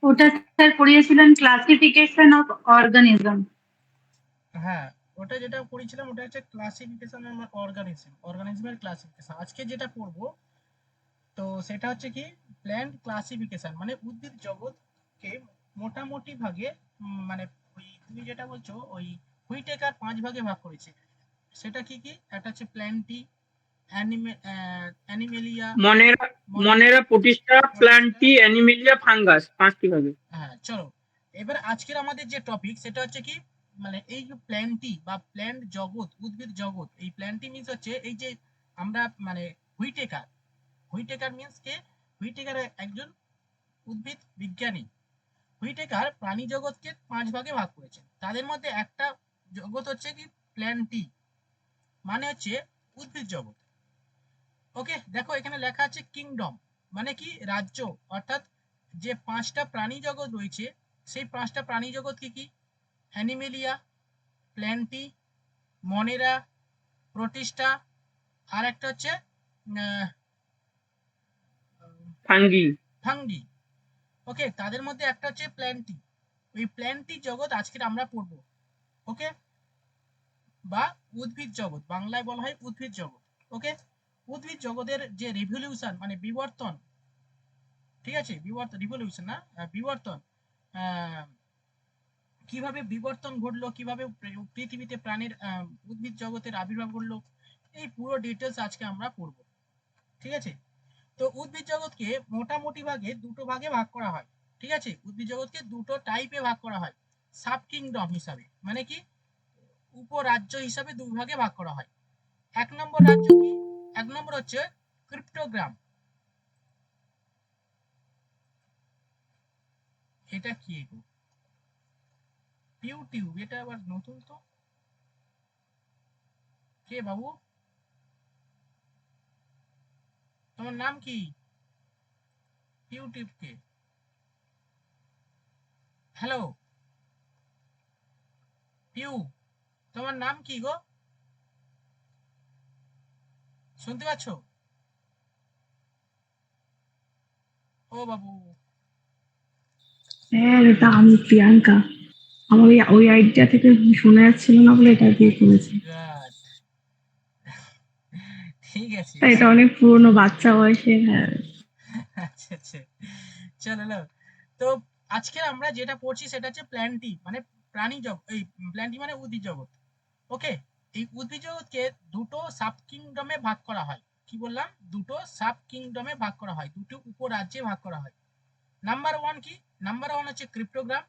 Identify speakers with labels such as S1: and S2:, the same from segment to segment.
S1: ওটা sir পড়িয়েছিলেন classification of organism.
S2: হ্যাঁ, ওটা যেটা পড়েছিলাম ওটা হচ্ছে ক্লাসিফিকেশন অফ অর্গানিজমের ক্লাসিফিকেশন। আজকে যেটা পড়বো তো সেটা হচ্ছে কি প্ল্যান্ট ক্লাসিফিকেশন, মানে উদ্ভিদ জগৎকে মোটামুটি ভাগে মানে ওই তুমি যেটা বলছো ওই হুইটেকার 5 ভাগে ভাগ করেছে। সেটা কি কি? একটা হচ্ছে প্ল্যান্টি, অ্যানিমেলিয়া,
S3: মনেরা মনেরা, প্রতিষ্ঠা, প্ল্যান্টি, অ্যানিমেলিয়া, ফাঙ্গাস, 5টি ভাগে।
S2: হ্যাঁ, চলো এবার আজকের আমাদের যে টপিক সেটা হচ্ছে কি মানে এই যে প্ল্যান্টি বা প্ল্যান্ট জগৎ, উদ্ভিদ জগৎ। এই প্ল্যান্টি মিন্স হচ্ছে এই যে আমরা মানে হুইটেকার, হুইটেকার মিন্স কে? হুইটেকার একজন উদ্ভিদ বিজ্ঞানী। হুইটেকার প্রাণী জগৎকে 5 ভাগে ভাগ করেছেন। তাদের মধ্যে একটা জগৎ হচ্ছে কি প্ল্যান্টি, মানে হচ্ছে উদ্ভিদ জগৎ। ওকে, দেখো এখানে লেখা আছে কিংডম, মানে কি রাজ্য, অর্থাৎ যে 5টা প্রাণী জগৎ রয়েছে সেই 5টা প্রাণী জগৎ কি কি? অ্যানিমেলিয়া, প্ল্যান্টি, মনেরা, প্রোটিস্টা, আর একটা হচ্ছে
S3: ফাঙ্গি।
S2: ফাঙ্গি। ওকে, তাদের মধ্যে একটা হচ্ছে প্ল্যান্টি। ওই প্ল্যান্টি জগৎ আজকের আমরা পড়বো। ওকে, বা উদ্ভিদ জগৎ, বাংলায় বলা হয় উদ্ভিদ জগৎ। ওকে, উদ্ভিদ জগতের যে রিভলিউশন মানে বিবর্তন, ঠিক আছে, বিবর্তন, রিভলিউশন না, বিবর্তন, কিভাবে বিবর্তন ঘটলো, কিভাবে পৃথিবীতে প্রাণীর উদ্ভিদ জগতের আবির্ভাব ঘটলো, এই পুরো ডিটেলস আজকে আমরা পড়ব। ঠিক আছে, তো উদ্ভিদ জগৎকে মোটামুটি ভাগে দুটো ভাগে ভাগ করা হয়। ঠিক আছে, উদ্ভিদ জগৎকে দুটো টাইপে ভাগ করা হয় সাব কিংডম হিসাবে, মানে কি উপরাজ্য হিসাবে দুই ভাগে ভাগ করা হয়। এক নম্বর রাজ্য কি? এক নম্বর হচ্ছে ক্রিপ্টোগ্রাম। এটা কি এগো? টিউব, এটা আবার নতুন তো। কে বাবু, তোমার নাম কি? টিউব কে? হ্যালো টিউ, তোমার নাম কি গো? শুনতে পাচ্ছ? ও বাবু।
S4: স্যার এটা আমি প্রিয়াঙ্কা, আমার ওই আইডিয়া থেকে শোনা যাচ্ছিল না বলে এটা দিয়ে করেছি।
S2: ঠিক আছে,
S4: এটা অনেক পুরনো বাচ্চা বয়সে। হ্যাঁ,
S2: আচ্ছা আচ্ছা, চলো। তো আজকে আমরা যেটা পড়ছি সেটা হচ্ছে প্ল্যান্টি মানে প্রাণী জগৎ, এই প্ল্যান্টি মানে উদ্ভিদ জগৎ। ওকে, এই উদ্ভিদ জগৎকে দুটো সাব কিংডমে ভাগ করা হয়। কি বললাম? দুটো সাব কিংডমে ভাগ করা হয়, দুটো উপরাজ্যে ভাগ করা হয়। নাম্বার ওয়ান কি? নাম্বার ওয়ান হচ্ছে ক্রিপ্টোগ্রাম,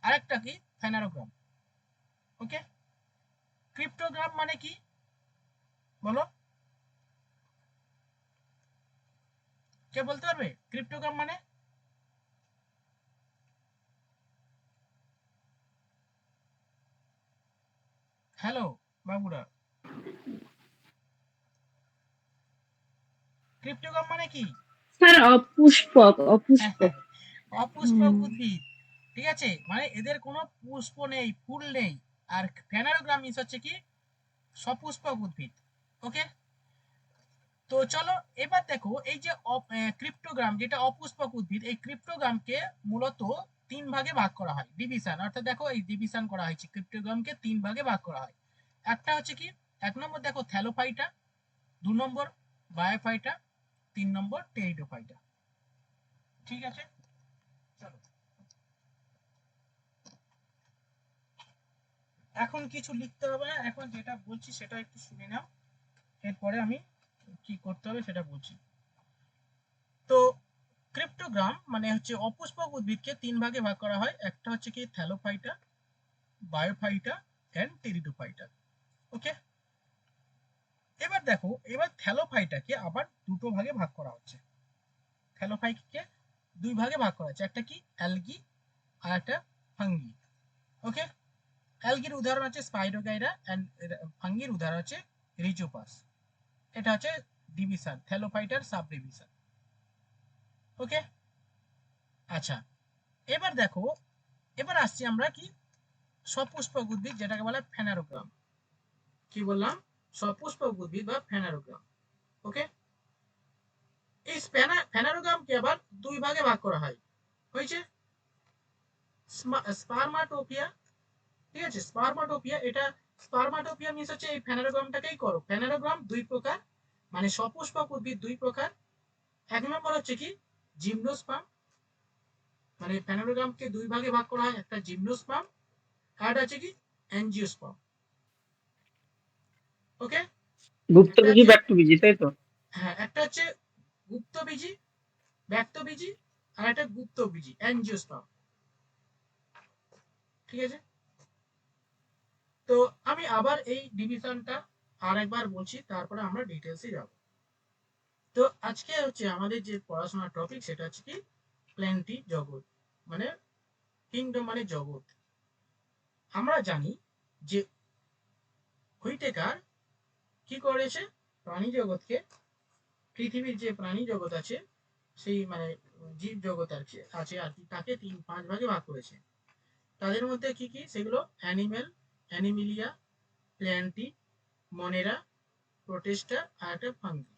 S2: আরেকটা কি ফেনারোগ্রাম। ওকে, ক্রিপ্টোগ্রাম মানে কি বলো, কে বলতে পারবে ক্রিপ্টোগ্রাম মানে? হ্যালো বাবুরা, ক্রিপ্টোগ্রাম মানে কি?
S1: স্যার অপুষ্পক, অপুষ্পক।
S2: অপুষ্পক উদ্ভিদ। ঠিক আছে, মানে এদের কোনো পুষ্প নেই, ফুল নেই। আর ফেনারোগ্রাম মিন্স হচ্ছে কি সপুষ্পক উদ্ভিদ। ওকে, তো চলো এবার দেখো এই যে ক্রিপ্টোগ্রাম যেটা অপুষ্পক উদ্ভিদ, এই ক্রিপ্টোগ্রামকে মূলত 3 ভাগে ভাগ করা হয়, ডিভিশন, অর্থাৎ দেখো এই ডিভিশন করা হয়েছে, ক্রিপ্টোগ্রামকে 3 ভাগে ভাগ করা হয়। একটা হচ্ছে কি, এক নম্বর দেখো থ্যালোফাইটা, 2 নম্বর বায়োফাইটা, 3 নম্বর টেরিডোফাইটা। ঠিক আছে, চলো এখন কিছু লিখতে হবে না, এখন যেটা বলছি সেটা একটু শুনে নাও, এরপরে আমি কি করতে হবে সেটা বলছি। তো ক্রিপ্টোগ্রাম মানে হচ্ছে অপুষ্পক উদ্ভিদকে 3 ভাগে ভাগ করা হয়, একটা হচ্ছে কি থ্যালোফাইটা, বায়োফাইটা এন্ড টেরিডোফাইটা। ওকে, এবার দেখো এবার থ্যালোফাইটাকে আবার দুটো ভাগে ভাগ করা হচ্ছে। থ্যালোফাইটকে 2 ভাগে ভাগ করা হচ্ছে, একটা কি অ্যালগি আর একটা ফাঙ্গি। ওকে, অ্যালগির উদাহরণ হচ্ছে স্পাইরোগাইরা এন্ড ফাঙ্গির উদাহরণ হচ্ছে রিজোপাস। এটা হচ্ছে ডিভিশন, থ্যালোফাইটার সাব ডিভিশন। ওকে, আচ্ছা এবার দেখো, এবার আসছি আমরা কি সপুষ্পক উদ্ভিদ যেটাকে বলে ফেনারোগ্রাম। কি বললাম? সপুষ্পক উদ্ভিদ বা ফেনারোগ্রাম। ওকে, এই ফেনারোগ্রামকে আবার 2 ভাগে ভাগ করা হয়। হয়েছে। স্পারমাটোপিয়া, ঠিক আছে, স্পারমাটোপিয়া, এটা স্পারমাটোপিয়া মিন্স হচ্ছে এই ফেনারোগ্রামটাকেই করো। ফেনারোগ্রাম দুই প্রকার, মানে সপুষ্পক উদ্ভিদ দুই প্রকার। এক নম্বর হচ্ছে কি জিমনোস্পার্ম, মানে ফেনারোগ্রামকে দুই ভাগে ভাগ করা হয়, একটা জিমনোস্পার্ম আর একটা হচ্ছে কি অ্যাঞ্জিওস্পার্ম। ওকে, একটা
S3: গুপ্তবীজি
S2: হচ্ছে,
S3: ব্যক্তবীজি তাই তো?
S2: হ্যাঁ, একটা হচ্ছে গুপ্তবীজি ব্যক্তবীজি আর একটা গুপ্তবীজি অ্যাঞ্জিওস্পার্ম, ঠিক আছে। তো আমি আবার এই ডিভিশনটা আর একবার বলছি, তারপরে আমরা ডিটেলসে যাব। তো আজকে হচ্ছে আমাদের যে পড়াশোনার টপিক সেটা হচ্ছে কি প্ল্যান্টি জগৎ, মানে কিংডম মানে জগৎ। আমরা জানি যে হুইটেকার কি করেছে, প্রাণী জগৎকে, পৃথিবীর যে প্রাণী জগৎ আছে সেই মানে জীব জগৎ আর কি আছে আর কি, তাকে পাঁচ ভাগে ভাগ করেছে। তাদের মধ্যে কি কি সেগুলো, অ্যানিমেল, অ্যানিমিলিয়া, প্ল্যান্টি, মনেরা, প্রোটেস্টা আর একটা ফাঙ্গি।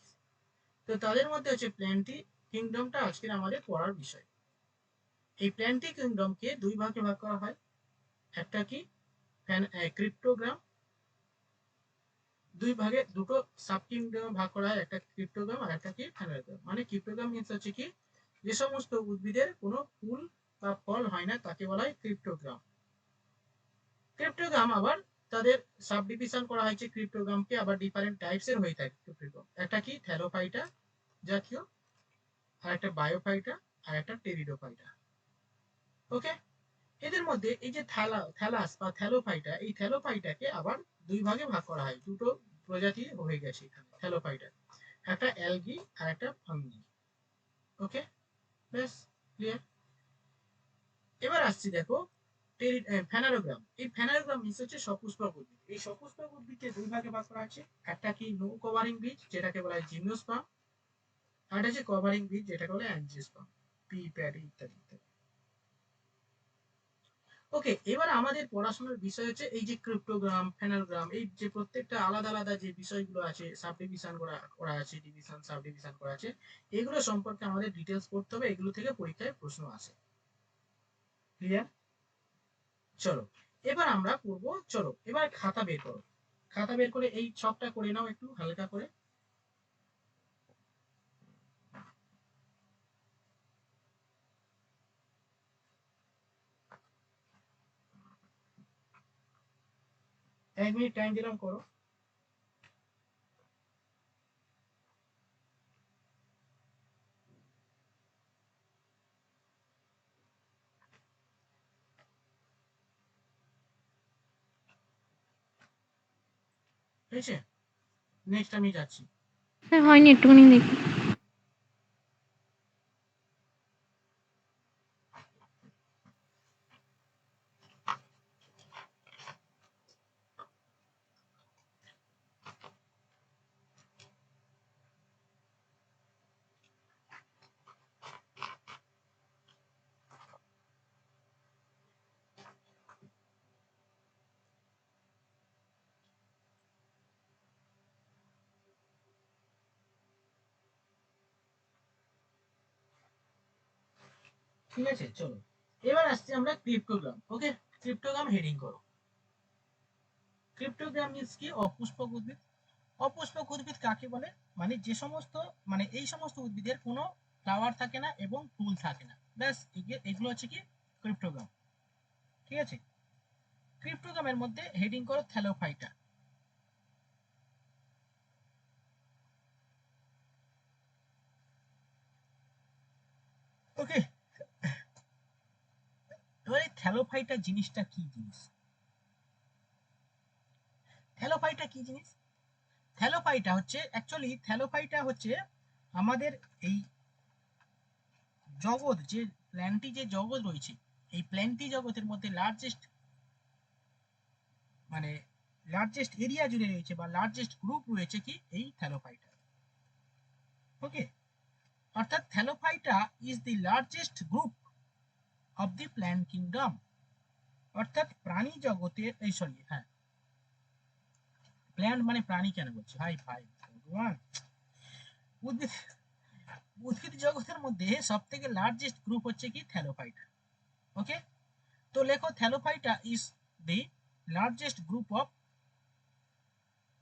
S2: তো তাদের মধ্যে হচ্ছে প্ল্যান্টি কিংডমটা আজকের আমাদের পড়ার বিষয়। এই প্ল্যান্টি কিংডমকে দুই ভাগে ভাগ করা হয়, একটা কি ক্রিপ্টোগ্রাম, দুই ভাগে দুটো সাব কিংডম ভাগ করা হয়, একটা ক্রিপ্টোগ্রাম আর একটা কি ফেনারোগ্রাম। মানে ক্রিপ্টোগ্রাম মিন্স হচ্ছে কি যে সমস্ত উদ্ভিদের কোনো ফুল বা ফল হয় না তাকে বলা হয় ক্রিপ্টোগ্রাম। ক্রিপ্টোগ্রাম আবার তাদের সাব ডিভিশন করা হয়েছে, ক্রিপ্টোগ্রামকে আবার ডিফারেন্ট টাইপসের হয়ে থাকে ক্রিপ্টোগ্রাম। একটা কি থ্যালোফাইটা জাতীয়, আর একটা বায়োফাইটা আর একটা টেরিডোফাইটা। ওকে, এদের মধ্যে এই যে থ্যালাস বা থ্যালোফাইটা, এই থ্যালোফাইটাকে আবার দুই ভাগে ভাগ করা হয়, দুটো প্রজাতি হয়ে গেছে এখানে থ্যালোফাইটা, একটা অ্যালগি আর একটা ফাঙ্গি। ওকে, বেশ ক্লিয়ার। এবার আসছি দেখো ফেনারোগ্রাম। এই ফেনারোগ্রাম মিন্স হচ্ছে সপুষ্পক উদ্ভিদ। এই সপুষ্পক উদ্ভিদকে দুই ভাগে ভাগ করা আছে, একটা কি নো কভারিং বীজ যেটাকে বলা হয় জিমনোস্পার্ম, আর একটা হচ্ছে কভারিং বীজ যেটাকে বলে অ্যাঞ্জিওস্পার্ম, পি প্যাডি ইত্যাদি ইত্যাদি। ওকে, এবার আমাদের পড়াশোনার বিষয় হচ্ছে এই যে ক্রিপ্টোগ্রাম, ফেনারোগ্রাম, এই যে প্রত্যেকটা আলাদা আলাদা যে বিষয়গুলো আছে, সাব ডিভিশন করা আছে, ডিভিশন সাব ডিভিশন করা আছে, এগুলো সম্পর্কে আমাদের ডিটেলস পড়তে হবে, এগুলো থেকে পরীক্ষায় প্রশ্ন আসে। ক্লিয়ার? চলো এবার আমরা করব, চলো এবার খাতা বের করো, খাতা বের করে এই ছকটা করে নাও একটু হালকা করে। এক মিনিট টাইম দিলাম, করো। হয়েছে? নেক্সট আমি যাচ্ছি।
S5: হ্যাঁ হয়নি, একটুখানি দেখি।
S2: ঠিক আছে, চলো এবার আসছি আমরা ক্রিপ্টোগ্রাম। ওকে, ক্রিপ্টোগ্রাম হেডিং করো। ক্রিপ্টোগ্রাম মিন্স কি অপুষ্পক উদ্ভিদ। অপুষ্পক উদ্ভিদ কাকে বলে, মানে যে সমস্ত, মানে এই সমস্ত উদ্ভিদের কোনো ফ্লাওয়ার থাকে না এবং ফুল থাকে না, ব্যাস এগুলো হচ্ছে কি ক্রিপ্টোগ্রাম। ঠিক আছে, ক্রিপ্টোগ্রামের মধ্যে হেডিং করো থ্যালোফাইটা। ওকে, এবারে থ্যালোফাইটা জিনিসটা কি জিনিস, থ্যালোফাইটা কি জিনিস? থ্যালোফাইটা হচ্ছে অ্যাকচুয়ালি, থ্যালোফাইটা হচ্ছে আমাদের এই জগৎ, যে প্ল্যান্টি যে জগৎ রয়েছে, এই প্ল্যান্টি জগতের মধ্যে লার্জেস্ট, মানে লার্জেস্ট এরিয়া জুড়ে রয়েছে বা লার্জেস্ট গ্রুপ রয়েছে কি এই থ্যালোফাইটা। ওকে, অর্থাৎ thallophyta is the largest group of the plant kingdom. অর্থাৎ প্রাণী জগতের, এই সরি হ্যাঁ, প্ল্যান্ট মানে প্রাণী কেন বলছি ভাই, ভাই ভগবান, উদ্ভিদ, উদ্ভিদ জগতের মধ্যে সব থেকে লার্জেস্ট গ্রুপ হচ্ছে কি থ্যালোফাইটা। ওকে, তো লেখো thallophyta is the largest group of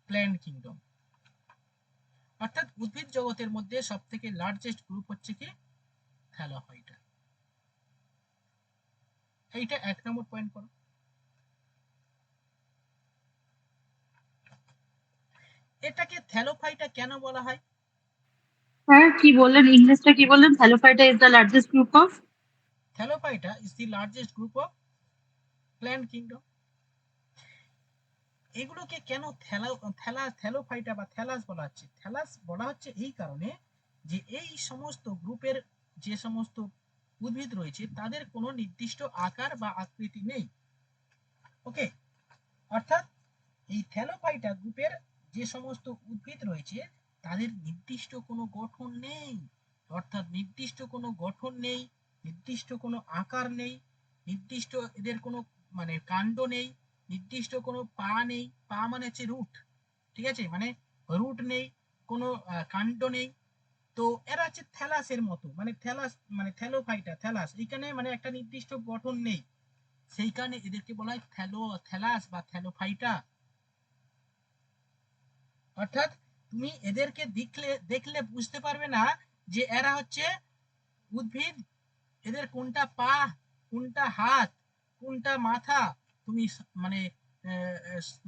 S2: plant kingdom. অর্থাৎ উদ্ভিদ জগতের মধ্যে সব থেকে লার্জেস্ট গ্রুপ হচ্ছে কি থ্যালোফাইটা। এইটা 1 নম্বর পয়েন্ট করো। এটাকে থ্যালোফাইটা কেন বলা হয়?
S1: স্যার কি বললেন, ইংলিশটা কি বললেন? Thallophyta is the largest group of
S2: thallophyta is the largest group of plant kingdom. এগুলোকে কেন থ্যালোফাইটা বা থ্যালাস বলা হচ্ছে? থ্যালাস বলা হচ্ছে এই কারণে যে এই সমস্ত গ্রুপের যে সমস্ত উদ্ভিদ রয়েছে তাদের কোনো নির্দিষ্ট আকার বা আকৃতি নেই। ওকে, অর্থাৎ এই থ্যালোফাইটা গ্রুপের যে সমস্ত উদ্ভিদ রয়েছে তাদের নির্দিষ্ট কোনো গঠন নেই। অর্থাৎ নির্দিষ্ট কোনো গঠন নেই, নির্দিষ্ট কোনো আকার নেই, নির্দিষ্ট এদের কোনো মানে কাণ্ড নেই, নির্দিষ্ট কোনো পা নেই। পা মানে হচ্ছে রুট, ঠিক আছে, মানে রুট নেই, কোনো কাণ্ড নেই। তো এরা হচ্ছে থ্যালাসের মতো, মানে থ্যালাস মানে থ্যালোফাইটা থ্যালাস, এখানে মানে একটা নির্দিষ্ট গঠন নেই, সেই কারণে এদেরকে বলা হয় থ্যালাস বা থ্যালোফাইটা। অর্থাৎ তুমি এদেরকে দেখলে বুঝতে পারবে না যে এরা হচ্ছে উদ্ভিদ, এদের কোনটা পা, কোনটা হাত, কোনটা মাথা, তুমি মানে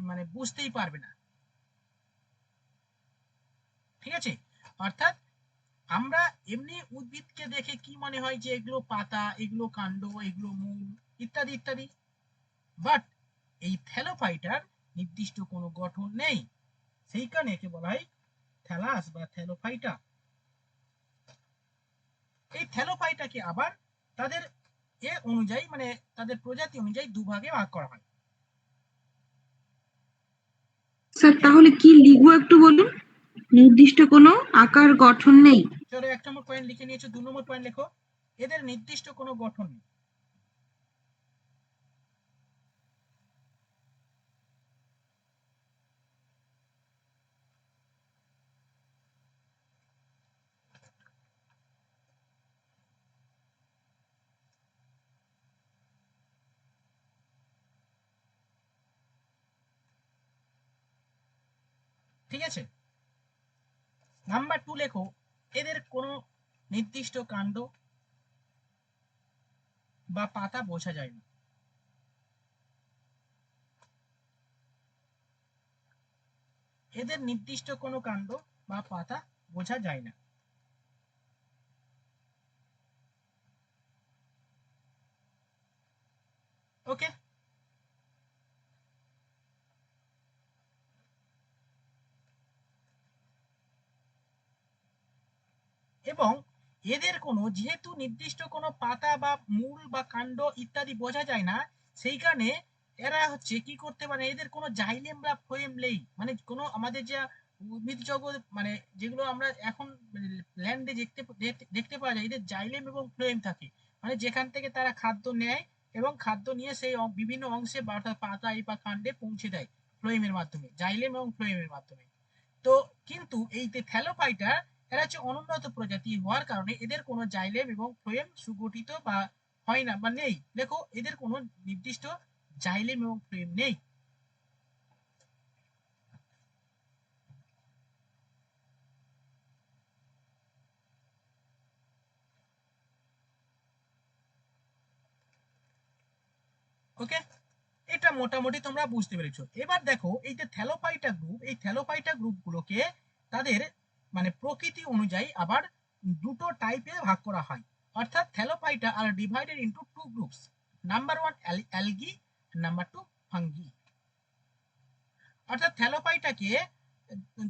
S2: মানে বুঝতেই পারবে না, ঠিক আছে। অর্থাৎ আমরা এমনি উদ্ভিদকে দেখে কি মনে হয় যে এগুলো পাতা, এগুলো কাণ্ড, এগুলো মূল, ইত্যাদি ইত্যাদি। বাট এই থ্যালোফাইটার নির্দিষ্ট কোনো গঠন নেই, সেই কারণে একে বলা হয় থ্যালাস বা থ্যালোফাইটা। এই থ্যালোফাইটাকে আবার তাদের অনুযায়ী মানে তাদের প্রজাতি অনুযায়ী দুভাগে ভাগ করা হয়।
S4: স্যার তাহলে কি লিখবো একটু বলুন? নির্দিষ্ট কোনো আকার গঠন নেই।
S2: চলো 1 নম্বর পয়েন্ট লিখে নিয়েছো, 2 নম্বর পয়েন্ট লেখো এদের নির্দিষ্ট কোনো গঠন নেই। ঠিক আছে, নাম্বার 2 লেখো এদের কোনো নির্দিষ্ট কাণ্ড বা পাতা বোঝা যায় না। এদের নির্দিষ্ট কোনো কাণ্ড বা পাতা বোঝা যায় না। ওকে, এবং এদের কোনো যেহেতু নির্দিষ্ট কোনো পাতা বা মূল বা কাণ্ড ইত্যাদি বোঝা যায় না, সেই কারণে এরা হচ্ছে কি করতে পারে, এদের কোনো জাইলেম বা ফ্লোয়েম নেই, মানে কোনো আমাদের যে উদ্ভিদ জগৎ মানে যেগুলো আমরা এখন ল্যান্ডে দেখতে পাওয়া যায়, এদের জাইলেম এবং ফ্লোয়েম থাকে, মানে যেখান থেকে তারা খাদ্য নেয় এবং খাদ্য নিয়ে সেই বিভিন্ন অংশে বা পাতায় বা কাণ্ডে পৌঁছে দেয় ফ্লোয়েমের মাধ্যমে, জাইলেম এবং ফ্লোয়েমের মাধ্যমে। তো কিন্তু এই যে থ্যালোফাইটা এরা হচ্ছে অনুন্নত প্রজাতি হওয়ার কারণে এদের কোনো জাইলেম এবং ফ্লোয়েম সুগঠিত বা হয় না বা নেই। দেখো এদের কোনো নির্দিষ্ট জাইলেম এবং ফ্লোয়েম নেই। ওকে, এটা মোটামুটি তোমরা বুঝতে পেরেছো। এবার দেখো এই যে থ্যালোফাইটা গ্রুপ, এই থ্যালোফাইটা গ্রুপগুলোকে তাদের মানে প্রকৃতি অনুযায়ী আবার দুটো টাইপে ভাগ করা হয়। অর্থাৎ thallophyta are divided into two groups, number 1 algae, number 2 fungi. অর্থাৎ থ্যালোফাইটাকে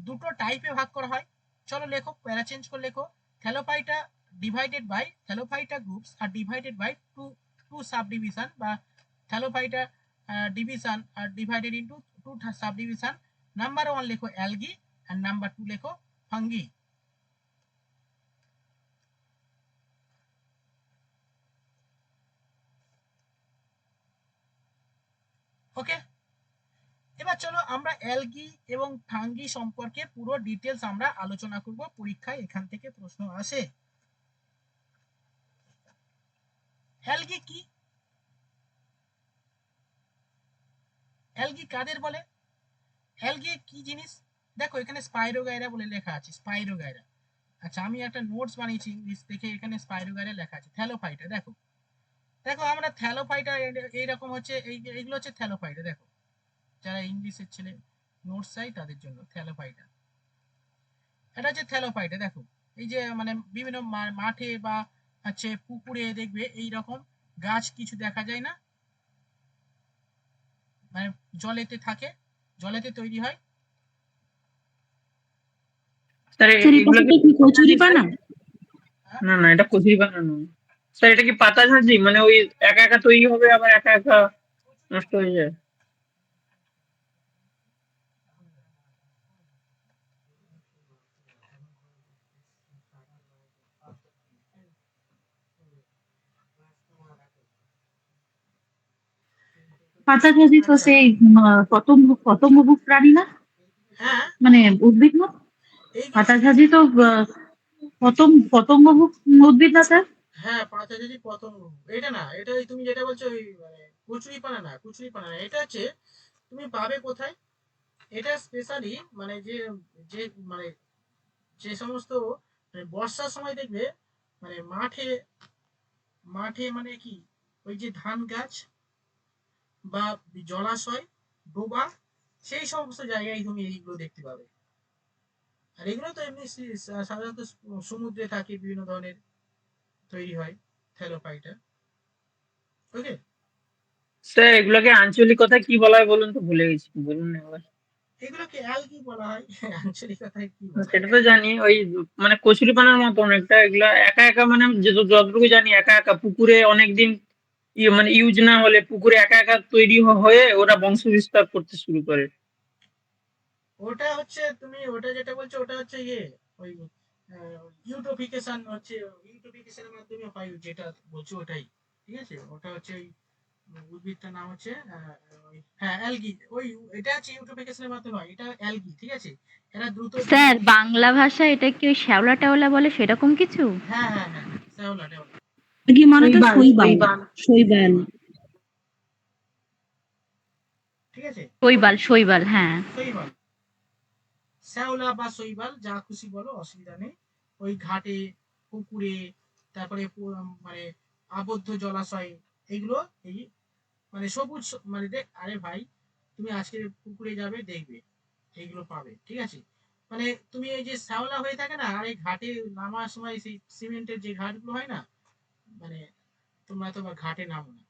S2: দুটো টাইপে ভাগ করা হয়। চলো লেখো, প্যারা চেঞ্জ করে লেখো, thallophyta divided by thallophyta groups are divided by two subdivision বা thallophyta division are divided into two subdivision. Number 1 লেখো অ্যালগি আর নাম্বার 2 লেখো ফাঙ্গি। ওকে, এবার চলো আমরা অ্যালগি এবং ফাঙ্গি সম্পর্কে পুরো ডিটেলস আমরা আলোচনা করব, পরীক্ষায় এখান থেকে প্রশ্ন আসে। অ্যালগি কি? অ্যালগি কাদের বলে? অ্যালগি কি জিনিস? দেখো এখানে স্পাইরোগাইরা বলে লেখা আছে, স্পাইরোগাইরা। আচ্ছা আমি একটা নোটস বানিয়েছি ইংলিশ দেখে, এখানে স্পাইরোগাইরা লেখা আছে। থ্যালোফাইটা দেখো, দেখো আমরা থ্যালোফাইটা এইরকম হচ্ছে, এইগুলো হচ্ছে থ্যালোফাইটা। দেখো যারা ইংলিশের ছেলে নোটস চাই তাদের জন্য থ্যালোফাইটা, এটা হচ্ছে থ্যালোফাইটা। দেখো এই যে মানে বিভিন্ন মাঠে বা হচ্ছে পুকুরে দেখবে এই রকম গাছ কিছু দেখা যায় না, মানে জলেতে থাকে, জলেতে তৈরি হয়।
S3: স্যার
S4: স্যার এই
S3: এগুলো
S4: কথাটা কি কচুরি পানা?
S3: না না এটা কচুরি পানা নয় স্যার, এটা কি পাতা ঝাঁঝি, মানে ওই একা একা তৈরি হবে আবার একা একা নষ্ট হয়ে যায়?
S1: পাতাঝাজি তো সেই পতঙ্গভুক প্রাণী না,
S2: হ্যাঁ
S1: মানে উদ্ভিদ না?
S2: এইগুলো
S1: পাতাঝাজি তো পতঙ্গভুক উদ্ভিদ না স্যার?
S2: হ্যাঁ পাতা যদি পতঙ্গ, এটা না, এটা ওই তুমি যেটা বলছো ওই মানে কচুরি পানা না, কচুরি পানা না, এটা হচ্ছে তুমি পাবে কোথায়, এটা স্পেশালি মানে যে যে মানে যে সমস্ত মানে বর্ষার সময় দেখবে মানে মাঠে মাঠে মানে কি ওই যে ধান গাছ বা জলাশয় ডোবা সেই সমস্ত জায়গায় তুমি এইগুলো দেখতে পাবে। আর এগুলো তো এমনি সাধারণত সমুদ্রে থাকে, বিভিন্ন ধরনের তৈরি হয় থ্যালোফাইটা। ওকে,
S3: স্যার এগুলোকে আঞ্চলিক কথায় কি বলা হয় বলুন তো, ভুলে গেছি, বলুন না একবার।
S2: এগুলোকে অ্যালগি বলা হয়। আঞ্চলিক কথায় কি বলা হয়?
S3: সেটা তো জানি, ওই মানে কচুরি পানার মতো অনেকটা, এগুলা একা একা মানে আমি যতটুকু জানি একা একা পুকুরে অনেকদিন মানে ইউজ না হলে পুকুরে একা একা তৈরি হয়ে ওরা বংশ বিস্তার করতে শুরু করে।
S2: ওটা হচ্ছে তুমি ওটা যেটা বলছো ওটা হচ্ছে ইয়ে ওই ইউটোপিকেশন হচ্ছে, ইউটোপিকেশনের মাধ্যমে হয় যেটা বলছো ওটাই। ঠিক আছে, ওটা হচ্ছে ওই উদ্ভিদটার নাম হচ্ছে হ্যাঁ অ্যালগি। ওই এটা হচ্ছে ইউটোপিকেশনের মাধ্যমে হয়, এটা অ্যালগি। ঠিক আছে, এরা দ্রুত
S5: স্যার বাংলা ভাষায় এটা কি ওই শ্যাওলা টেওলা বলে সেরকম কিছু?
S2: হ্যাঁ হ্যাঁ হ্যাঁ শ্যাওলা টেওলা
S4: কি মানে তো শৈবাল, শৈবাল।
S2: শৈবাল। ঠিক আছে,
S5: শৈবাল শৈবাল, হ্যাঁ।
S2: শৈবাল, শ্যাওলা বা শৈবাল যা খুশি বলো, অসুবিধা নেই। ওই ঘাটে পুকুরে তারপরে মানে আবদ্ধ জলাশয়, এগুলো এই মানে সবুজ মানে দেখ, আরে ভাই তুমি আজকে পুকুরে যাবে দেখবে এইগুলো পাবে। ঠিক আছে, মানে তুমি এই যে শ্যাওলা হয়ে থাকে না, আর এই ঘাটে নামার সময় সেই সিমেন্টের যে ঘাটগুলো হয় না, মানে তোমরা তোমার ঘাটে নামো না।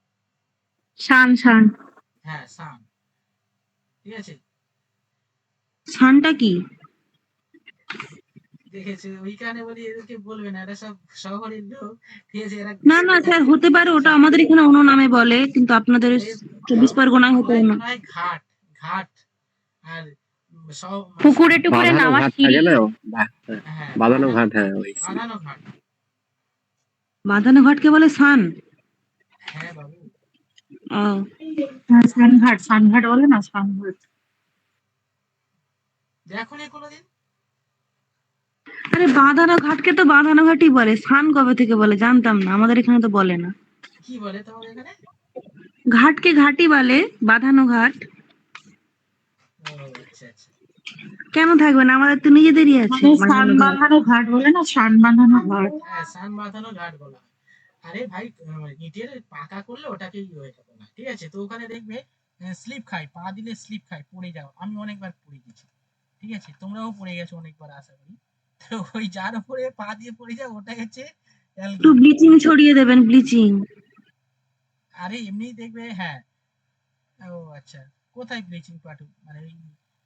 S4: শান শান।
S2: হ্যাঁ সান, ঠিক আছে।
S4: শানটা কি?
S2: দেখেছো ওইখানে বলি এদেরকে বলবে না, এরা সব শহরের লোক। ঠিক আছে, এরা
S4: না না স্যার, হতে পারে ওটা আমাদের এখানে অন্য নামে বলে, কিন্তু আপনাদের
S2: এই
S4: 24 পরগনায় হতো
S2: বাংলায়
S4: না।
S2: মনে হয় ঘাট, ঘাট আর সব
S5: পুকুরে টুকুরে
S6: বাঁধানো
S5: নামার
S6: ঘাট
S5: সিঁড়ি।
S6: থাকে না,
S2: হ্যাঁ
S6: বাঁধানো ঘাট, হ্যাঁ ওই
S2: বাঁধানো ঘাট।
S4: বাঁধানো ঘাটকে বলে শান?
S2: হ্যাঁ বাবু,
S4: ও,
S1: হ্যাঁ, সানঘাট বলে না, সানঘাট।
S2: দেখোনি কোনোদিন?
S4: আরে বাঁধানো ঘাটকে তো বাঁধানো ঘাটই বলে, শান কবে থেকে বলে জানতাম না, আমাদের এখানে তো বলে না।
S2: কি বলে তোমাদের এখানে?
S4: ঘাটকে ঘাটই বলে, বাঁধানো ঘাট।
S2: ও আচ্ছা আচ্ছা।
S4: কেন থাকবে না, আমাদের তো নিজেদেরই আছে
S1: মানে সান
S4: বাঁধানো ঘাট।
S1: বাঁধানো ঘাট বলে না, সান বাঁধানো ঘাট।
S2: হ্যাঁ সান বাঁধানো ঘাট বলা হয়। আরে ভাই ইটের পাকা করলে ওটাকেই হয়ে যাবে না। ঠিক আছে, তো ওখানে দেখবে স্লিপ খায়, পা দিলে স্লিপ খায়, পড়ে যাও। আমি অনেকবার পড়ে গেছি। ঠিক আছে, তোমরাও পড়ে গেছো অনেকবার আশা করি। তো ওই যার উপরে পা দিয়ে পড়ে যাও ওটাই হচ্ছে
S4: একটু
S2: অ্যালগি।
S4: ব্লিচিং ছড়িয়ে দেবেন, ব্লিচিং।
S2: আরে এমনি দেখবে, হ্যাঁ। ও আচ্ছা, কোথায় ব্লিচিং পাউডার মানে ওই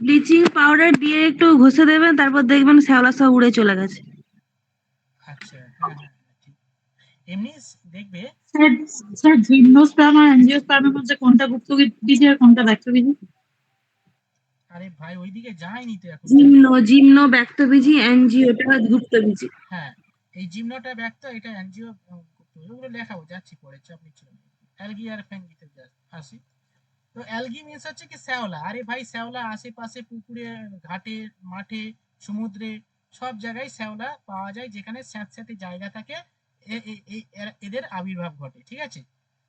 S4: ব্লিচিং পাউডার দিয়ে একটু ঘষে দেবেন, তারপর দেখবেন শ্যাওলা সব উড়ে চলে গেছে।
S2: আচ্ছা হ্যাঁ হ্যাঁ হ্যাঁ, ঠিক। এমনি দেখবে।
S1: স্যার, স্যার জিমনোস্পার্ম আর অ্যাঞ্জিওস্পার্মের মধ্যে কোনটা গুপ্তবীজি আর কোনটা ব্যক্তবীজি?
S2: আরে ভাই ওইদিকে যায়নি তো এখন।
S4: জিমনো ব্যক্তবীজি, এনজিওটা গুপ্তবীজি।
S2: হ্যাঁ, এই জিমনোটা ব্যক্ত, এটা এনজিও। ওগুলো লেখাবো, যাচ্ছি পরে, চাপ নিচ্ছিল না। অ্যালগি আর ফ্যাঙ্গিতে আসি। তো অ্যালগি মিন্স হচ্ছে কি শ্যাওলা। আরে ভাই শ্যাওলা আশেপাশে পুকুরে, ঘাটে, মাঠে, সমুদ্রে সব জায়গায় শ্যাওলা পাওয়া যায়, যেখানে স্যাঁতস্যাঁতে জায়গা থাকে। এদের আবির্ভাব ঘটে, ঠিক আছে।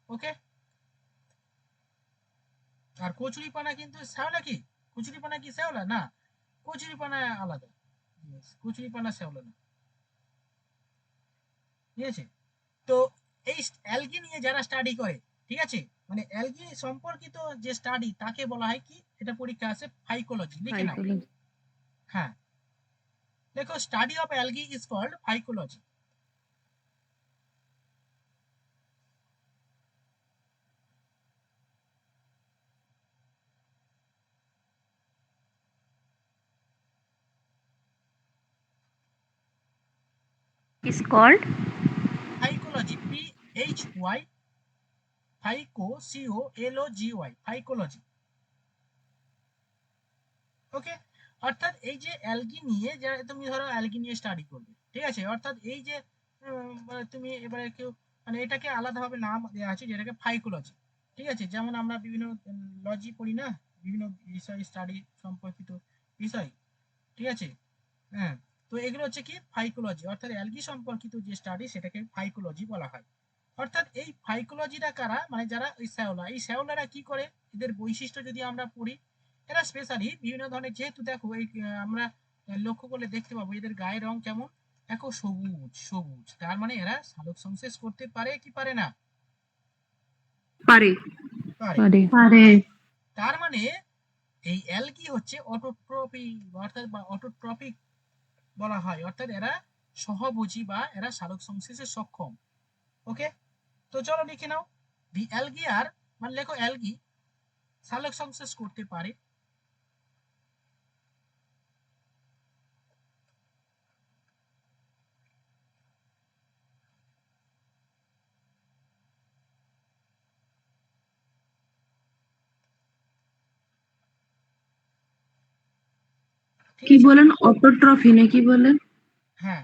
S2: ওকে, আর কচুরিপানা কিন্তু শ্যাওলা কি, কচুরিপানা কি শ্যাওলা না, কচুরিপানা আলাদা। কচুরিপানা শ্যাওলা না, ঠিক আছে। তো এই অ্যালগি নিয়ে যারা স্টাডি করে, ঠিক আছে, মানে অ্যালগি সম্পর্কিত যে স্টাডি তাকে বলা হয় কি, এটা পরীক্ষা আছে ফাইকোলজি, লিখে নাও।
S4: Psychology.
S2: হ্যাঁ, দেখো study of algae is called phycology.
S5: is called
S2: phycology, PHY, phyco, COLOGY, phycology. Okay, অর্থাৎ এই যে অ্যালগি নিয়ে যারা, তুমি ধরো অ্যালগি নিয়ে স্টাডি করবে, ঠিক আছে, অর্থাৎ এই যে তুমি এবারে কেউ মানে এটাকে আলাদাভাবে নাম দেওয়া আছে যেটাকে ফাইকোলজি, ঠিক আছে। যেমন আমরা বিভিন্ন লজি পড়ি না, বিভিন্ন বিষয় স্টাডি সম্পর্কিত বিষয়, ঠিক আছে। হ্যাঁ, তো এগুলো হচ্ছে কি ফাইকোলজি, অর্থাৎ অ্যালগি সম্পর্কিত যে স্টাডি সেটাকে ফাইকোলজি বলা হয়। অর্থাৎ এই ফাইকোলজিটা কারা, মানে যারা ওই শ্যাওলা, এই শ্যাওলারা কি করে, এদের বৈশিষ্ট্য যদি আমরা পড়ি, এরা স্পেশালি বিভিন্ন ধরনের, যেহেতু দেখো এই আমরা লক্ষ্য করলে দেখতে পাবো এদের গায়ের রং কেমন, দেখো সবুজ সবুজ, তার মানে এরা সালোক সংশ্লেষ করতে পারে কি পারে না,
S4: পারে।
S2: পারে।
S4: পারে।
S1: পারে।
S2: তার মানে এই অ্যালগি হচ্ছে অটোট্রপি, অর্থাৎ বা অটোট্রপিক বলা হয়, অর্থাৎ এরা সহভোজী বা এরা সালোক সংশ্লেষে সক্ষম। ওকে, তো চলো লিখে নাও, দি অ্যালগি আর, মানে লেখো অ্যালগি সালোক সংশ্লেষ করতে পারে। ঠিক
S4: কি
S2: আছে,
S4: বলেন, অটোট্রফি না কি বলেন?
S2: হ্যাঁ,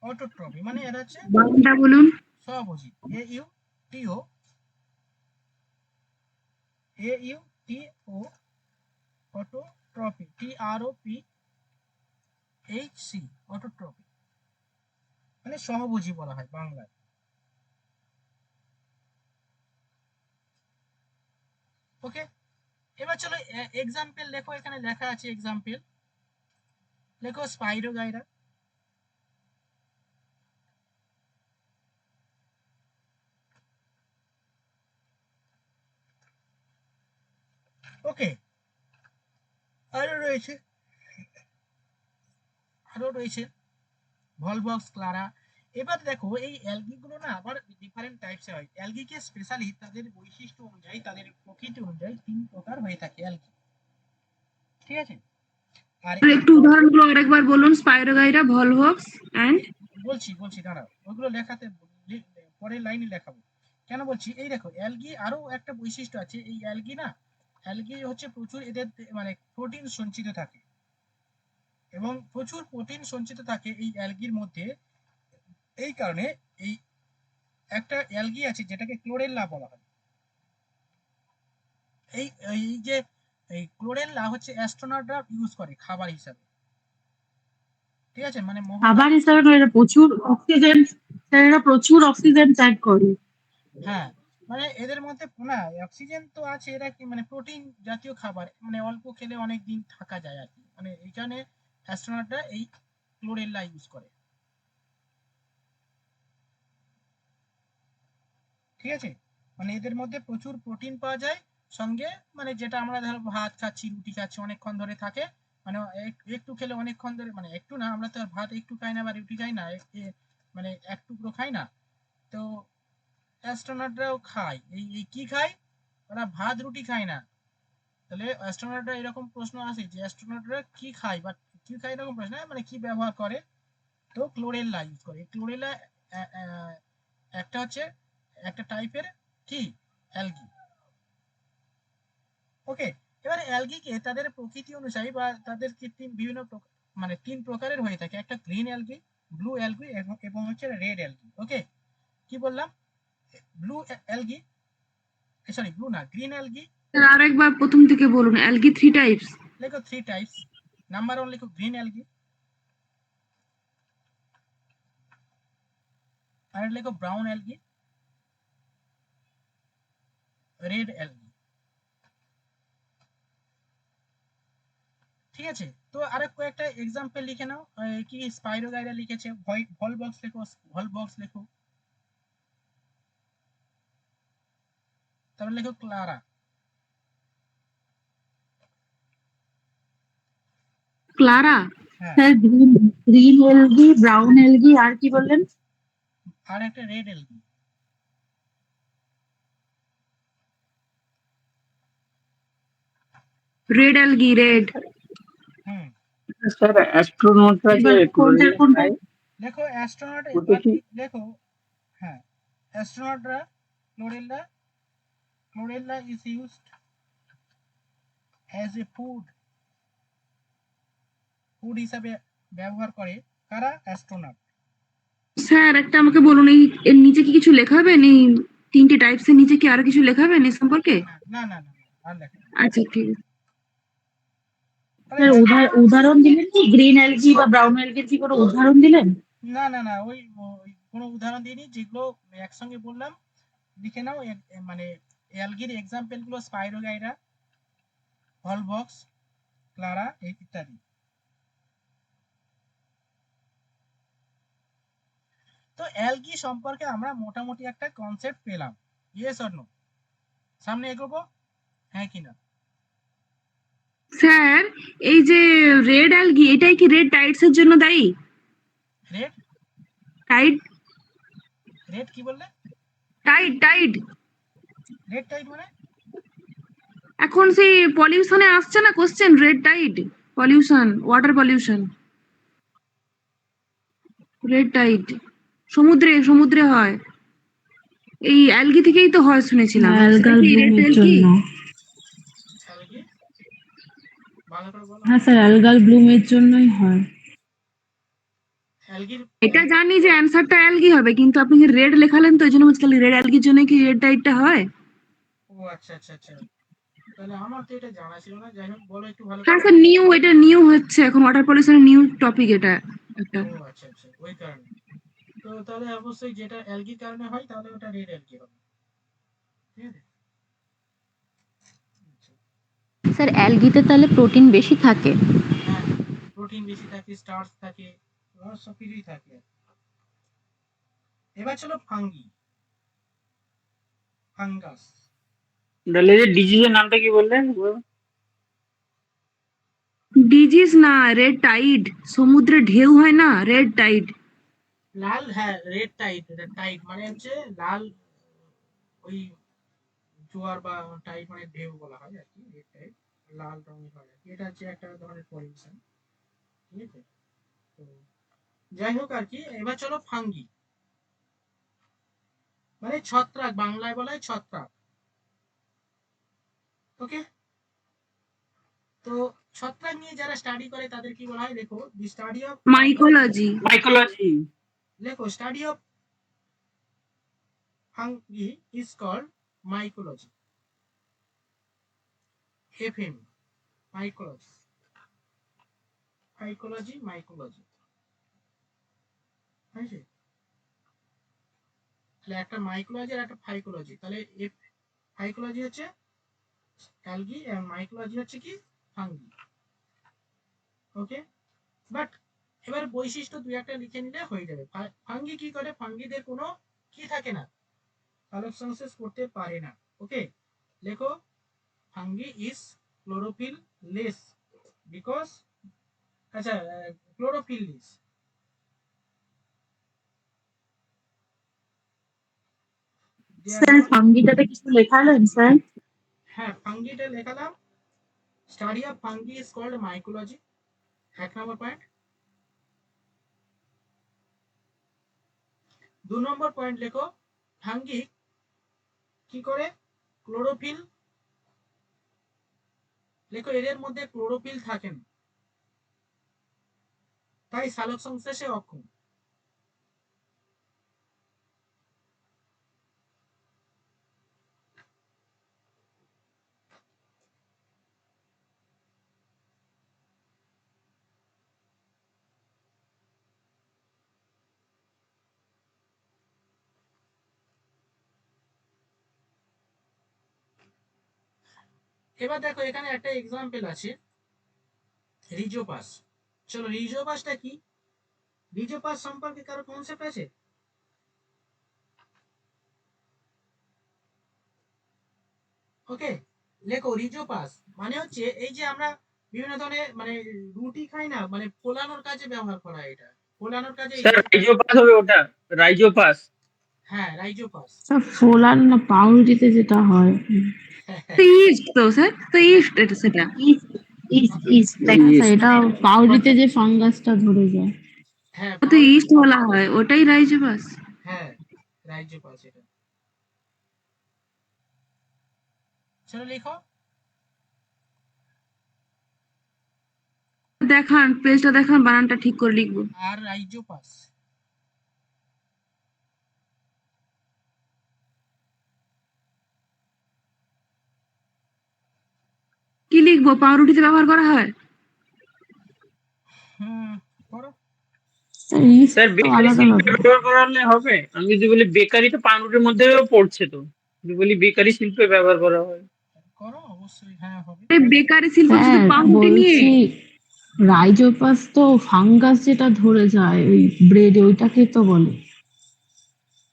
S2: অটোট্রপি মানে এরা হচ্ছে
S4: বাংলাটা বলুন।
S2: সহভোজী, AUTO, অটোট্রপি, TROPHC, অটোট্রপি মানে সহভোজী বলা হয় বাংলায়। ওকে, এবার চলো এক্সাম্পল লেখো, এখানে লেখা আছে এক্সাম্পল, লেখো স্পাইরোগাইরা। ওকে, আরো রয়েছে, ভলভক্স, ক্লারা। এবার দেখো এই অ্যালগি গুলো না আবার ডিফারেন্ট টাইপসের হয়। অ্যালগিকে স্পেশালি তাদের বৈশিষ্ট্য অনুযায়ী, তাদের প্রকৃতি অনুযায়ী 3 প্রকার হয়ে থাকে অ্যালগি, ঠিক আছে। আর
S4: একটু উদাহরণগুলো আরেকবার বলুন, স্পাইরোগাইরা, ভলভক্স এন্ড
S2: বলছি দাঁড়াও, ওগুলো লেখাতে পরের লাইনে লেখাবো। কেন বলছি, এই দেখো অ্যালগি আরো একটা বৈশিষ্ট্য আছে, এই অ্যালগি না, অ্যালগি হচ্ছে প্রচুর এদের মানে প্রোটিন সঞ্চিত থাকে, এবং প্রচুর প্রোটিন সঞ্চিত থাকে এই অ্যালগির মধ্যে। এই কারণে এই একটা অ্যালগি আছে যেটাকে ক্লোরেল্লা বলা হয়। এই এই যে এই ক্লোরেল্লা হচ্ছে অ্যাস্ট্রোনটরা ইউজ করে খাবার হিসাবে, ঠিক আছে, মানে
S1: খাবার হিসাবে নয়, এরা প্রচুর অক্সিজেন, এরা প্রচুর অক্সিজেন ত্যাগ করে।
S2: হ্যাঁ, মানে এদের মধ্যে না অক্সিজেন তো আছে, এরা কি মানে প্রোটিন জাতীয় খাবার, মানে অল্প খেলে অনেক দিন থাকা যায় আর কি, মানে এইখানে অ্যাস্ট্রোনটরা এই ক্লোরেল্লা ইউজ করে, ঠিক আছে। মানে এদের মধ্যে প্রচুর প্রোটিন পাওয়া যায়, সঙ্গে মানে যেটা আমরা ধরো ভাত খাচ্ছি, রুটি খাচ্ছি, অনেকক্ষণ ধরে থাকে, মানে একটু খেলে অনেকক্ষণ ধরে, মানে একটু না, আমরা তো আর ভাত একটু খাই না বা রুটি খাই না, মানে এক টুকরো খাই না। তো অ্যাস্ট্রোনটরাও খায়, এই কি খায়, ওরা ভাত রুটি খায় না। তাহলে অ্যাস্ট্রোনটরা এরকম প্রশ্ন আসে যে অ্যাস্ট্রোনটরা কি খায় বা কি খায়, এরকম প্রশ্ন, মানে কি ব্যবহার করে, তো ক্লোরেল্লা ইউজ করে। ক্লোরেল্লা একটা হচ্ছে একটা টাইপের কি অ্যালগি। ওকে, এবারে অ্যালগিকে তাদের প্রকৃতি অনুযায়ী বা তাদের বিভিন্ন মানে 3 প্রকারের হয়ে থাকে, একটা গ্রিন অ্যালগি, ব্লু অ্যালগি এবং হচ্ছে রেড অ্যালগি। ওকে, কি বললাম, ব্লু অ্যালগি, সরি ব্লু না, গ্রিন অ্যালগি।
S4: আরেকবার প্রথম থেকে বলুন, অ্যালগি 3 টাইপস।
S2: লেখো 3 টাইপস, নাম্বার 1 লেখো গ্রিন অ্যালগি, আর লেখো ব্রাউন অ্যালগি, রেড অ্যালগি। ঠিক আছে, তো আরো কয়েকটা এক্সাম্পল লিখে নাও। কি স্পাইরোগাইরা লিখেছে, ভলবক্স লেখো, ভলবক্স লেখো। তারপর লেখো ক্লারা।
S4: ক্লারা,
S2: হ্যাঁ,
S1: sir green green algae, brown algae, আর কি বললেন?
S2: আর একটা red algae.
S4: Red algae, red.
S2: Hmm,
S3: sir অ্যাস্ট্রোনটরা যে
S1: এবার কোনটা
S3: ক্লোরিন
S1: কোনটা?
S3: খায়
S2: লেখো অ্যাস্ট্রোনট,
S3: ওটা কি?
S2: লেখো। হ্যাঁ, অ্যাস্ট্রোনটরা Chlorella, Chlorella is used as a food, food হিসাবে ব্যবহার করে কারা? অ্যাস্ট্রোনট।
S4: স্যার একটা আমাকে বলুন, এই এর নিচে কি কিছু লেখাবেন? এই 3টে টাইপস এর নিচে কি আরো কিছু লেখাবেন এর সম্পর্কে?
S2: না না না না, আর লেখো না।
S4: আচ্ছা, ঠিক আছে।
S2: তাহলে
S1: স্যার উদাহরণ দিলেন কি গ্রিন এলগি বা ব্রাউন এলগির কি কোনো উদাহরণ দিলেন?
S2: না না না, ওই কোনো উদাহরণ দিইনি, যেগুলো একসঙ্গে বললাম লিখে নাও। মানে অ্যালগির এক্সাম্পল গুলো স্পাইরোগাইরা, ভলবক্স, ক্লারা ইত্যাদি। তো অ্যালগি সম্পর্কে আমরা মোটামুটি একটা কনসেপ্ট পেলাম। Yes or no? সামনে এগোবো, হ্যাঁ কি না?
S4: স্যার এই যে রেড অ্যালগি, এটাই কি রেড টাইডস এর জন্য দায়ী?
S2: রেড,
S4: টাইড,
S2: রেড কি বললে?
S4: Tide, Tide.
S2: রেড টাইড মানে?
S4: এখন সেই পলিউশনে আসছে না question, red tide, pollution, water pollution, red tide. সমুদ্রে সমুদ্রে হয়, এই অ্যালগি থেকেই তো হয় শুনেছিলাম। সেটা
S1: অ্যালগাল
S4: কি রেড
S1: ব্লুমের
S4: অ্যালগি?
S1: জন্য।
S2: অ্যালগি, ভালো করে বলো।
S1: হ্যাঁ স্যার, অ্যালগাল ব্লুমের জন্যই হয়।
S2: অ্যালগির
S4: এটা জানি যে অ্যান্সারটা অ্যালগি হবে, কিন্তু আপনি যে রেড লেখালেন তো এই জন্য বলছি, রেড অ্যালগির জন্য কি রেড টাইডটা হয়?
S2: ও আচ্ছা আচ্ছা আচ্ছা, তাহলে আমার তো এটা জানা ছিল না। যাই হোক, বলো একটু ভালো
S4: হ্যাঁ
S2: করে।
S4: স্যার, নিউ, এটা নিউ হচ্ছে এখন, ওয়াটার পলিউশনের নিউ টপিক এটা একটা।
S2: ও আচ্ছা আচ্ছা, ওই কারণে। তো তাহলে অবশ্যই যেটা অ্যালগির কারণে হয় তাহলে ওটা রেড অ্যালগি হবে। ঠিক আছে, আচ্ছা।
S5: স্যার অ্যালগিতে তাহলে প্রোটিন বেশি থাকে?
S2: হ্যাঁ হ্যাঁ, প্রোটিন বেশি থাকে, স্টার্চ থাকে, সব কিছুই থাকে। এবার চলো ফাঙ্গি, ফাঙ্গাস।
S3: তাহলে যে ডিজিজের নামটা কি বললেন?
S4: ডিজিজ না, রেড টাইড। সমুদ্রে ঢেউ হয় না, রেড টাইড।
S2: লাল, হ্যাঁ রেড টাইড, টাইড মানে হচ্ছে লাল, ওই জোয়ার বা টাইড মানে ঢেউ বলা হয় আর কি, রেড টাইড লাল রঙের হয় আর কি। এটা হচ্ছে একটা ধরনের পলিউশন। ঠিক আছে, তো যাই হোক আর কি। এবার চলো ফাঙ্গি, মানে ছত্রাক, বাংলায় বলা হয় ছত্রাক। ওকে, তো ছত্রাক নিয়ে যারা স্টাডি করে তাদের কি বলা হয়? দেখো, the study of,
S4: mycology.
S3: Mycology.
S2: লেখো study of fungi is called mycology, FM, mycology, phycology, mycology. ঠিক আছে, তাহলে একটা মাইকোলজি আর একটা ফাইকোলজি। তাহলে ফাইকোলজি হচ্ছে অ্যালগি এবং মাইকোলজি হচ্ছে কি? ফাঙ্গি। ওকে, বাট এবার বৈশিষ্ট্য দুই একটা লিখে নিলে হয়ে যাবে। ফাঙ্গি কি করে? ফাঙ্গিদের কোনো কি থাকে না, সালোকসংশ্লেষ করতে পারে না। ওকে, লেখো fungi is chlorophyll less because, আচ্ছা, chlorophyll less. They are
S1: sir
S2: not,
S1: ফাঙ্গিটাতে কিছু লেখালেন স্যার?
S2: হ্যাঁ ফাঙ্গিটা লেখালাম। Study of fungi is called mycology, 1 নম্বর পয়েন্ট। 2 নম্বর পয়েন্ট লেখো, ফাঙ্গি কি করে? ক্লোরোফিল, লেখো এদের মধ্যে ক্লোরোফিল থাকে না, তাই সালোক সংশ্লেষে অক্ষম। এবার দেখো এখানে একটা এক্সাম্পল আছে রিজোপাস। চলো রিজোপাসটা কি, রিজোপাস সম্পর্কে কারো কনসেপ্ট আছে? ওকে, লেখো রিজোপাস মানে হচ্ছে এই যে আমরা বিভিন্ন ধরনের মানে রুটি খাই না, মানে ফোলানোর কাজে ব্যবহার করা হয়, এটা ফোলানোর কাজে
S3: স্যার
S2: use করা হয়।
S3: রাইজোপাস হবে ওটা, রাইজোপাস।
S2: হ্যাঁ রাইজোপাস।
S6: ফোলান না পাউরুটিতে যেটা হয়।
S4: তো ইস্ট তো স্যার, তো ইস্ট এটা সেটা।
S1: ইস্ট ইস্ট ইস্ট লাইক
S6: আচ্ছা, এটা পাউরুটিতে যে ফাঙ্গাসটা ধরে যায়।
S2: হ্যাঁ
S4: তো ইস্ট বলা হয়, ওটাই রাইজোপাস।
S2: হ্যাঁ রাইজোপাস এটা। চলো লেখো।
S4: দেখান পেজটা দেখান, বানানটা ঠিক করে লিখবো।
S2: আর রাইজোপাস।
S4: কি লিখবো? পাউরুটিতে ব্যবহার করা হয়?
S2: হুম করো।
S6: ইস্ট
S3: স্যার
S6: তো
S3: বেকারি
S6: আলাদা
S3: শিল্পে
S6: ব্যাপার।
S3: ব্যবহার করালে হবে? আমি যদি বলি বেকারি, তো পাউরুটির মধ্যেও পড়ছে তো, যদি বলি বেকারি শিল্পে ব্যবহার করা হয়।
S2: করো অবশ্যই, হ্যাঁ হবে।
S4: এই বেকারি শিল্প শুধু
S6: স্যার
S4: পাউরুটি নিয়ে?
S6: বলছি রাইজোপাস তো ফাঙ্গাস যেটা ধরে যায় ওই ব্রেডে, ওইটাকে তো বলে।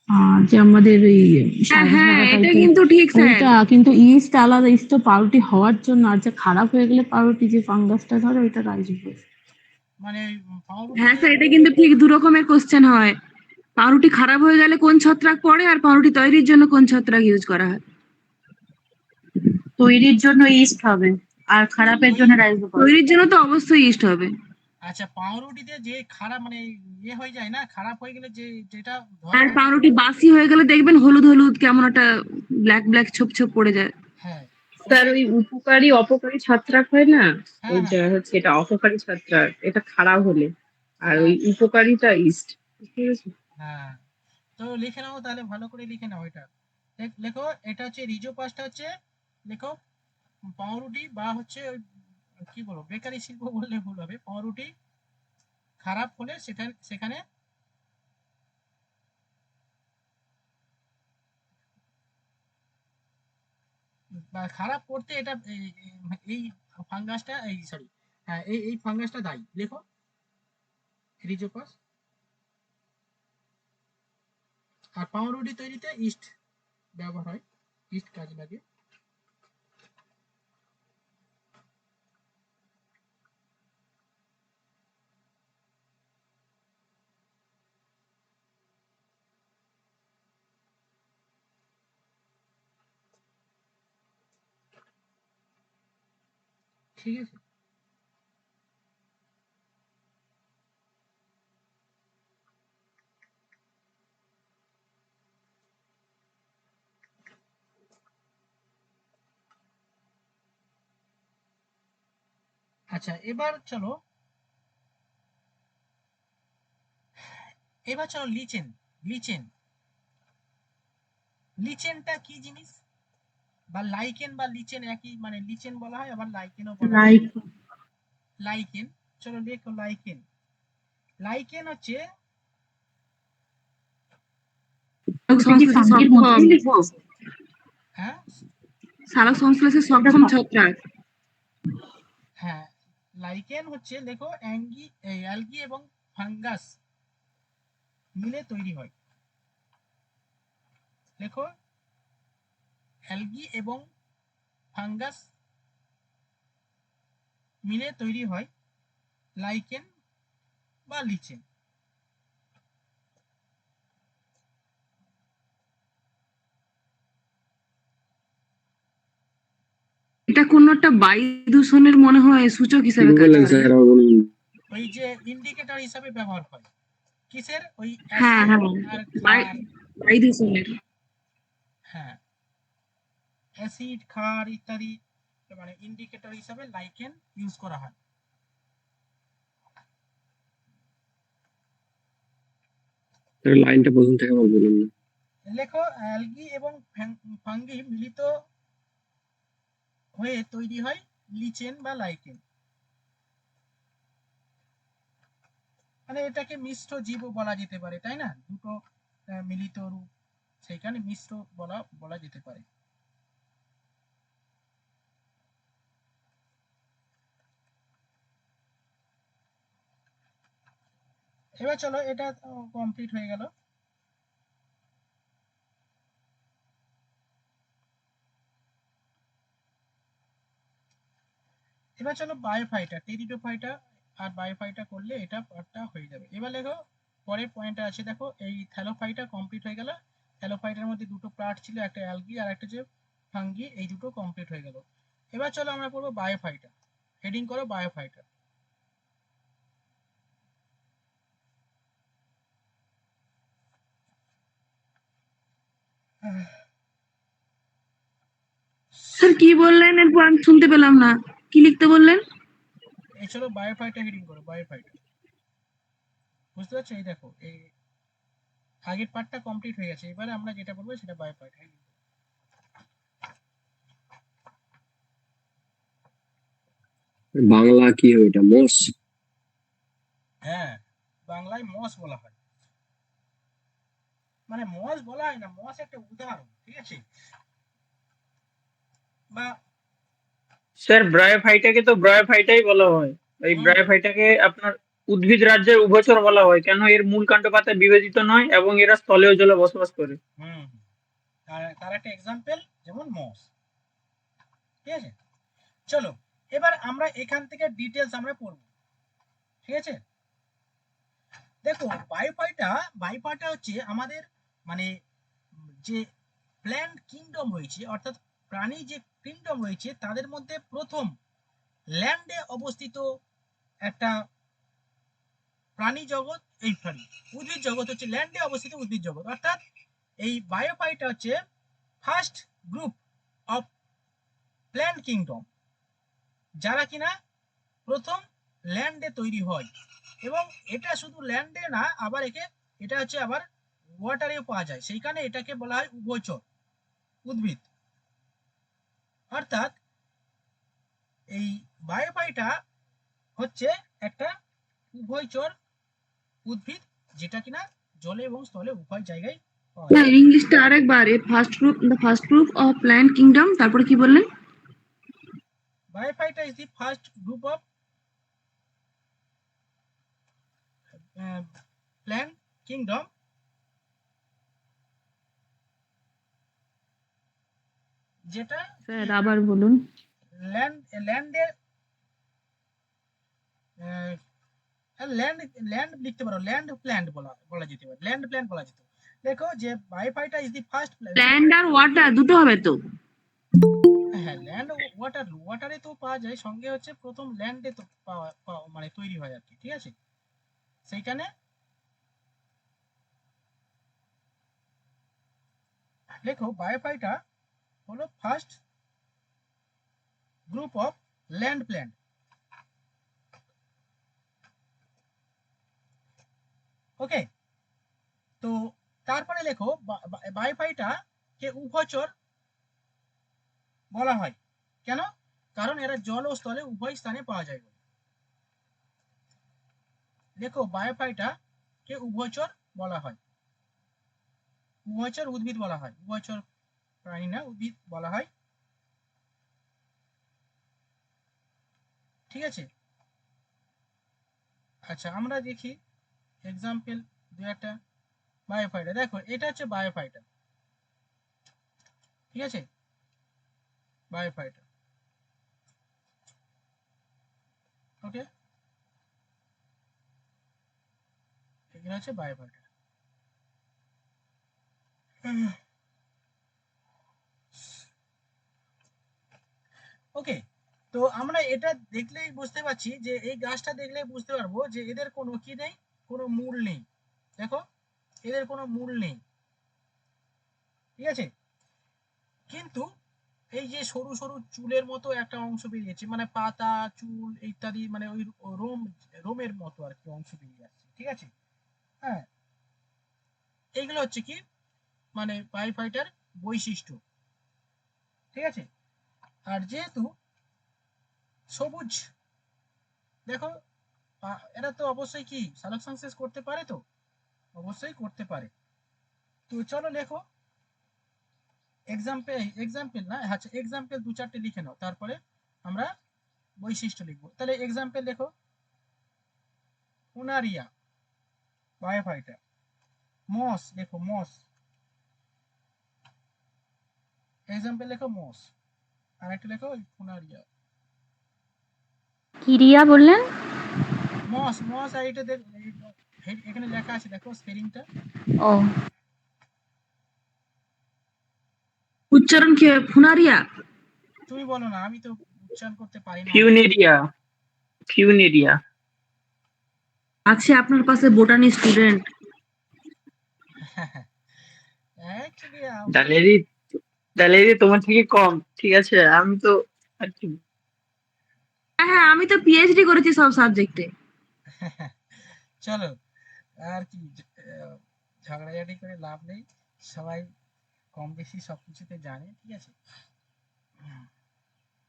S6: আর যে আমাদের ওই
S4: হ্যাঁ
S6: সাদা
S4: হ্যাঁ,
S6: সাদা
S4: এটা
S6: টাইপের
S4: কিন্তু ঠিক স্যার।
S6: ওইটা, কিন্তু ইস্ট আলাদা। ইস্ট তো পাউরুটি হওয়ার জন্য, আর যে খারাপ হয়ে গেলে পাউরুটি যে ফাঙ্গাসটা ধরে ওইটা রাইজোপাস।
S2: মানে
S4: হ্যাঁ
S2: পাউরুটিতে
S4: স্যার, এটা কিন্তু ঠিক, দু রকমের কোশ্চেন হয়। পাউরুটি খারাপ হয়ে গেলে কোন ছত্রাক পড়ে, আর পাউরুটি তৈরির জন্য কোন ছত্রাক ইউজ করা হয়?
S1: তৈরির জন্য ইস্ট হবে আর খারাপের জন্য রাইজোপাস।
S4: তৈরির জন্য তো অবশ্যই ইস্ট হবে।
S2: আচ্ছা পাউরুটিতে যে খারাপ মানে ইয়ে হয়ে যায় না, খারাপ হয়ে গেলে যে যেটা
S4: আর
S2: ধরে,
S4: পাউরুটি বাসি হয়ে গেলে দেখবেন হলুদ হলুদ কেমন একটা ব্ল্যাক ব্ল্যাক ছোপ ছোপ পড়ে যায়।
S2: হ্যাঁ
S7: স্যার ওই উপকারী অপকারী ছত্রাক হয় না,
S2: হ্যাঁ
S7: ওইটা
S2: হ্যাঁ
S7: হচ্ছে এটা অপকারী ছত্রাক, এটা খারাপ হলে। আর ওই
S2: হ্যাঁ
S7: উপকারীটা ইস্ট। ঠিক আছে।
S2: হ্যাঁ। তো লিখে নাও তাহলে, ভালো করে লিখে নাও এটা। লেখো এটা হচ্ছে রিজোপাসটা হচ্ছে, লেখো পাউরুটি বা হচ্ছে ওই কি বলবো বেকারি শিল্প বললে ভুল হবে, পাউরুটি খারাপ হলে সেখানে সেখানে বা খারাপ করতে এটা এই ফাঙ্গাসটা, এই সরি, হ্যাঁ এই ফাঙ্গাসটা দায়ী। লেখো রিজোপাস। আর পাউরুটি তৈরিতে ইস্ট ব্যবহার হয়, ইস্ট কাজে লাগে। ঠিক আছে। আচ্ছা এবার চলো লিচেন। লিচেন, লিচেনটা কি জিনিস? বা লাইকেন বা লিচেন একই, মানে লিচেন বলা হয় আবার লাইকেনও বলা হয়।
S1: লাইক
S2: লাইকেন, চলো লেখো লাইকেন। লাইকেন হচ্ছে
S1: ফাঙ্গির মধ্যেই লিখবো।
S2: হ্যাঁ
S4: সালোক সংশ্লেষে সক্ষম ছত্রাক।
S2: হ্যাঁ লাইকেন হচ্ছে লেখো অ্যালগি এবং ফাঙ্গাস মিলে তৈরি হয়। লেখো অ্যালগি এবং ফাঙ্গাস মিলে তৈরি হয় লাইকেন বা লিচেন।
S4: এটা কোন একটা বায়ু দূষণের মনে হয় সূচক হিসেবে কাজ করে।
S2: ওই যে ইন্ডিকেটর হিসাবে ব্যবহার হয় কিসের, ওই
S4: হ্যাঁ
S2: অ্যাসিড
S4: হ্যাঁ,
S2: আর
S4: বায়ু
S2: ক্ষার।
S4: বায়ু দূষণের।
S2: হ্যাঁ অ্যাসিড ক্ষার ইত্যাদি মানে ইন্ডিকেটর হিসাবে লাইকেন ইউজ করা হয়।
S8: লাইনটা প্রথম থেকে আবার বলুন না।
S2: লেখো অ্যালগি এবং ফাঙ্গি মিলিত হয়ে তৈরি হয় লিচেন বা লাইকেন। মানে এটাকে মিশ্র জীবও বলা যেতে পারে, তাই না? দুটো মিলিত রূপ, সেইখানে মিশ্র বলা যেতে পারে। এবার চলো এটা কমপ্লিট হয়ে গেল। এবার চলো বায়োফাইটার, টেরিডোফাইটা আর বায়োফাইটা করলে এটা পার্টটা হয়ে যাবে। এবার দেখো পরের পয়েন্টটা আছে, দেখো এই থ্যালোফাইটা কমপ্লিট হয়ে গেল। থ্যালোফাইটার মধ্যে দুটো পার্ট ছিল, একটা অ্যালগি আর একটা যে ফাঙ্গি, এই দুটো কমপ্লিট হয়ে গেল। এবার চলো আমরা করবো বায়োফাইটা। হেডিং করো বায়োফাইটা।
S4: স্যার কি বললেন, এরপর আমি শুনতে পেলাম না, কি লিখতে বললেন?
S2: এই চলো বায়োফাইটা হেডিং করো, বায়োফাইটা। বুঝতে পারছো? এই দেখো এই আগের পার্টটা কমপ্লিট হয়ে গেছে, এবারে আমরা যেটা বলবো সেটা বায়োফাইটা।
S8: বাংলা কি হবে এটা, মোষ?
S2: হ্যাঁ, বাংলায় মস বলা হয়, মানে মস বলা হয় না, মস একটা উদাহরণ, ঠিক আছে? বা
S3: স্যার ব্রায়োফাইটাকে তো ব্রায়োফাইটাই বলা হয়। এই ব্রায়োফাইটাকে আপনার উদ্ভিদ রাজ্যের উভচর বলা হয়, কেন এর মূল কাণ্ড পাতায় বিভাজিত নয় এবং এরা স্থলেও জলে বসবাস করে।
S2: হুম, তার একটা এক্সাম্পল যেমন মস, ঠিক আছে? চলো এবার আমরা এখান থেকে ডিটেলস আমরা পড়ব, ঠিক আছে? দেখো বায়োফাইটা হচ্ছে আমাদের মানে যে প্ল্যান্ট কিংডম রয়েছে, অর্থাৎ প্রাণী যে কিংডম রয়েছে তাদের মধ্যে প্রথম ল্যান্ডে অবস্থিত একটা প্রাণী জগৎ, এই প্রাণী উদ্ভিদ জগৎ হচ্ছে ল্যান্ডে অবস্থিত উদ্ভিদ জগৎ, অর্থাৎ এই বায়োফাইটা হচ্ছে first group of plant kingdom, যারা কিনা প্রথম ল্যান্ডে তৈরি হয়। এবং এটা শুধু ল্যান্ডে না, আবার এটা হচ্ছে আবার ওয়াটারেও পাওয়া যায়, সেইখানে এটাকে বলা হয় উভয়চর উদ্ভিদ। অর্থাৎ এই বায়োফাইটা হচ্ছে একটা উভয়চর উদ্ভিদ, যেটা কিনা জলে এবং স্থলে উভয় জায়গায় পাওয়া
S4: না,
S2: যায়।
S4: ইংলিশটা আরেকবার, first group of plant kingdom, তারপরে কি বললেন?
S2: Biophyta is the first group of plant kingdom যেটা
S5: স্যার আবার বলুন।
S2: ল্যান্ডে ল্যান্ড লিখতে পারো, ল্যান্ড প্ল্যান্ট বলা যেতে পারে, ল্যান্ড প্ল্যান্ট বলা যেত। দেখো যে bryophyta is the first
S4: land আর ওয়াটার দুটো হবে তো?
S2: হ্যাঁ, ল্যান্ড ওয়াটারে তো পাওয়া যায়, সঙ্গে হচ্ছে প্রথম ল্যান্ডে তো মানে তৈরি হয় আর কি, ঠিক আছে? সেইখানে লেখো বায়োফাইটা হলো first group of land plant. Okay, তো তারপরে লেখো বায়োফাইটা কে উভয়চর বলা হয়, কেন? কারণ এরা জল ও স্থলে উভয় স্থানে পাওয়া যায়। লেখো বায়োফাইটা কে উভয়চর বলা হয়, উভয়চর উদ্ভিদ বলা হয়, উভয়চর প্রাণী না, উদ্ভিদ বলা হয়, ঠিক আছে? আচ্ছা, আমরা দেখি এক্সাম্পল দু একটা। বায়োফাইটা দেখো, এটা হচ্ছে বায়োফাইটা, ঠিক আছে? বায়োফাইটা, ওকে, এগুলো হচ্ছে বায়োফাইটা। ওকে, তো আমরা এটা দেখলেই বুঝতে পারছি যে এই গাছটা দেখলেই বুঝতে পারবো যে এদের কোনো কি নেই, কোনো মূল নেই। দেখো এদের কোনো মূল নেই, ঠিক আছে? কিন্তু এই যে সরু সরু চুলের মতো একটা অংশ বেরিয়েছে, মানে পাতা চুল ইত্যাদি, মানে ওই রোমের মতো আর কি অংশ বেরিয়ে যাচ্ছে, ঠিক আছে? হ্যাঁ, এইগুলো হচ্ছে কি মানে বায়োফাইটার বৈশিষ্ট্য, ঠিক আছে? আর যেহেতু সবুজ, দেখো এরা তো অবশ্যই কি সালোক সংশ্লেষ করতে পারে, তো অবশ্যই করতে পারে। তো চলো লেখো এক্সাম্পল না, আচ্ছা এক্সাম্পল দু চারটে লিখে নাও, তারপরে আমরা বৈশিষ্ট্য লিখবো। তাহলে এক্সাম্পল লেখো উনারিয়া, বায়োফাইটার। মস, দেখো মস, এক্সাম্পল লেখো মস, আর একটা লেখো ফুনারিয়া।
S5: কি রিয়া বললেন?
S2: মস, মস, আর এটা দেখ, এখানে লেখা আছে দেখো স্পেলিংটা।
S5: ও
S4: উচ্চারণ কি হয়? ফুনারিয়া?
S2: তুমি বলো না, আমি তো উচ্চারণ করতে পারি না।
S3: ফিউনেরিয়া, ফিউনেরিয়া।
S4: আছে আপনার পাশে বোটানি স্টুডেন্ট।
S2: অ্যাকচুয়ালি
S3: ডালেরি, ডালেরি তোমার থেকে কম, ঠিক আছে? আমি তো আর কি।
S4: হ্যাঁ হ্যাঁ, আমি তো পিএইচডি করেছি সব সাবজেক্টে।
S2: চলো আর কি, ঝগড়াঝাটি করে লাভ নেই, সবাই কম বেশি সবকিছুতে জানে, ঠিক আছে।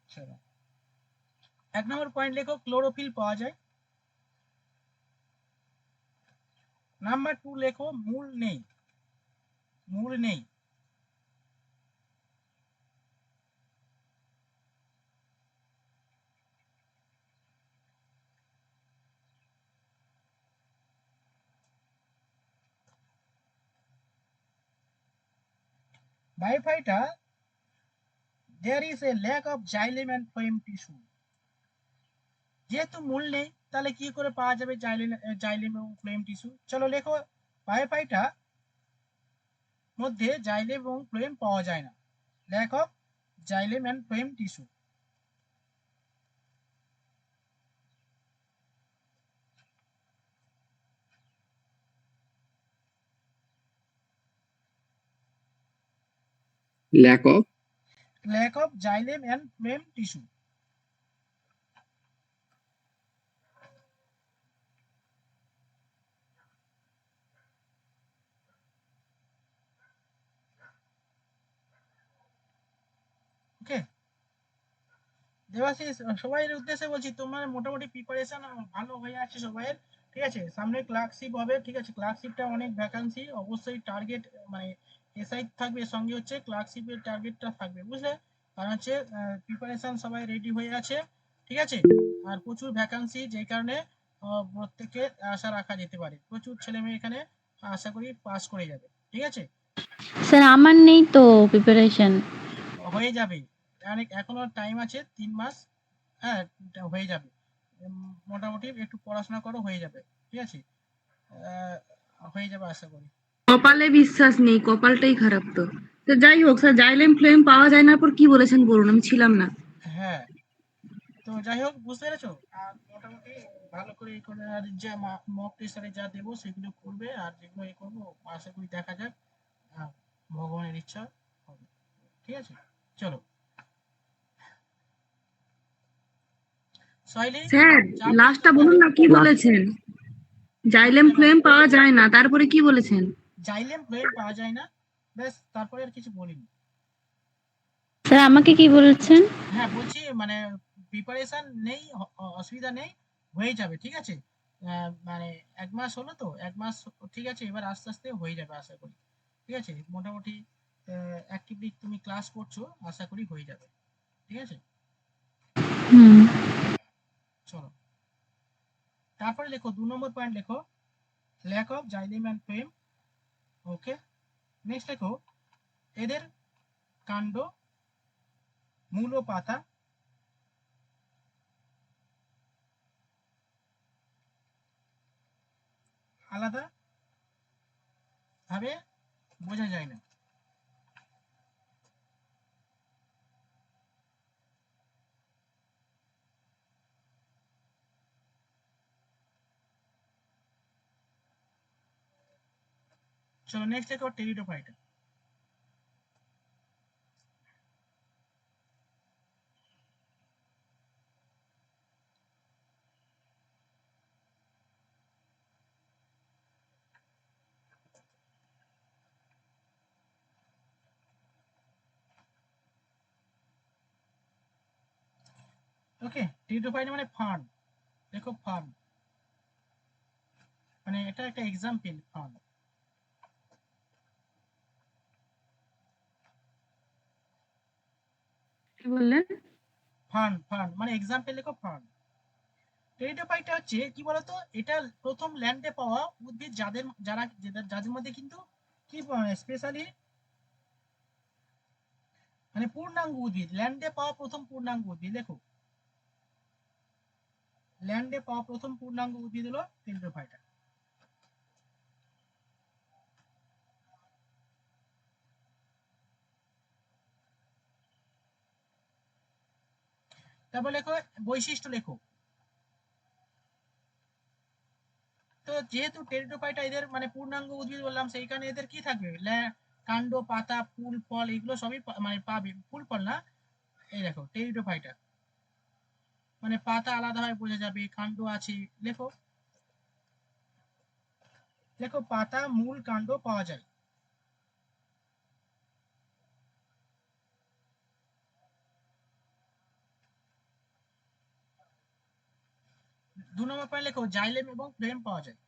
S2: চলো 1 নম্বর পয়েন্ট লেখো, ক্লোরোফিল পাওয়া যায়। নাম্বার 2 লেখো, মূল নেই, মূল নেই। Biophyta, there is a lack of xylem and phloem tissue. যেহেতু মূল নেই, তাহলে কি করে পাওয়া যাবে জাইলেম এবং ফ্লোয়েম টিস্যু? চলো লেখো, বায়োফাইটা মধ্যে জাইলেম এবং ফ্লোয়েম পাওয়া যায় না, lack of xylem and phloem tissue.
S8: Lack of
S2: lack of xylem and phloem tissue. Okay Debashis, সবাইয়ের উদ্দেশ্যে বলছি, তোমার মোটামুটি প্রিপারেশন ভালো হয়ে আছে সবাইয়ের, ঠিক আছে। সামনে ক্লার্কশিপ হবে, ঠিক আছে। ক্লার্কশিপটা অনেক ভ্যাকান্সি, অবশ্যই টার্গেট মানে এসআই থাকবে, সঙ্গে হচ্ছে ক্লার্কশিপের টার্গেটটা থাকবে, বুঝলে? কারণ হচ্ছে প্রিপারেশন সবাই রেডি হয়ে আছে, ঠিক আছে। আর প্রচুর ভ্যাকান্সি, যেই কারণে প্রত্যেকে আশা রাখা যেতে পারে, প্রচুর ছেলে মেয়ে এখানে আশা করি পাস করে যাবে, ঠিক আছে।
S5: স্যার আমার নেই তো প্রিপারেশন।
S2: হয়ে যাবে, অনেক এখনো টাইম আছে, 3 মাস। হ্যাঁ, এটা হয়ে যাবে। মোটামুটি একটু পড়াশোনা করো, হয়ে যাবে, ঠিক আছে। হয়ে যাবে আশা করি।
S4: কপালে বিশ্বাস নেই, কপালটাই খারাপ তো। তো যাই হোক স্যার, জাইলেম ফ্লেম পাওয়া যায় না, পর কি বলেছেন বলুন, আমি ছিলাম না।
S2: হ্যাঁ, তো যাই হোক, বুঝতে পেরেছো। আর মোটামুটি ভালো করে এই করে, আর যে মক টেস্টারে যা দেবো সেগুলো করবে, আর যেগুলো এ করবো আশা করি দেখা যাক, আহ, ভগবানের ইচ্ছা হবে, ঠিক আছে। চলো সয়লি,
S4: স্যার
S2: চাপ নেই
S4: লাস্টটা
S2: তোমার।
S4: বলুন না, কি বলেছেন? জাইলেম ফ্লেম পাওয়া যায় না, তারপরে কি বলেছেন?
S2: জাইলেম ফ্লোয়েম পাওয়া যায় না, ব্যাস, তারপরে আর কিছু বলিনি।
S5: স্যার আমাকে কি বলছেন?
S2: হ্যাঁ বলছি, মানে প্রিপারেশন নেই, অসুবিধা নেই, হয়ে যাবে, ঠিক আছে। মানে 1 মাস হলো তো, 1 মাস, ঠিক আছে। এবার আস্তে আস্তে হয়ে যাবে আশা করি, ঠিক আছে। মোটামুটি অ্যাক্টিভলি তুমি ক্লাস করছো, আশা করি হয়ে যাবে, ঠিক আছে।
S5: হুম।
S2: চলো তারপরে লেখো 2 নম্বর পয়েন্ট লেখো, lack of xylem and phloem. Okay, next লেখো, এদের কাণ্ড, মূল ও পাতা আলাদা ভাবে বোঝা যায় না। চলো নেক্সট লেখো, টেরিডোফাইটা। ওকে, টেরিডোফাইটা মানে ফার্ন, দেখো ফার্ন, মানে এটা একটা এক্সাম্পল, ফার্ন।
S4: কি বললেন?
S2: ফার্ন, ফার্ন মানে এক্সাম্পল লেখো, ফার্ন। টেরিডোফাইটা হচ্ছে কি বলতো, এটা প্রথম ল্যান্ডে পাওয়া উদ্ভিদ যাদের মধ্যে কিন্তু কি স্পেশালি মানে পূর্ণাঙ্গ উদ্ভিদ, ল্যান্ডে পাওয়া প্রথম পূর্ণাঙ্গ উদ্ভিদ। দেখো ল্যান্ডে পাওয়া প্রথম পূর্ণাঙ্গ উদ্ভিদ হলো টেরিডোফাইটা। তারপর লেখো বৈশিষ্ট্য লেখো। তো যেহেতু টেরিডোফাইটা এদের মানে পূর্ণাঙ্গ উদ্ভিদ বললাম, সেই কারণে এদের কি থাকবে, কাণ্ড, পাতা, ফুল, ফল এগুলো সবই মানে পাবে। ফুল ফল না, এই দেখো টেরিডোফাইটা মানে পাতা আলাদা হয় বোঝা যাবে, কাণ্ড আছে। লেখো লেখো পাতা, মূল, কাণ্ড পাওয়া যায়। দু নম্বর পয়েন্ট লেখো জাইলেম এবং ফ্লেম পাওয়া যায়।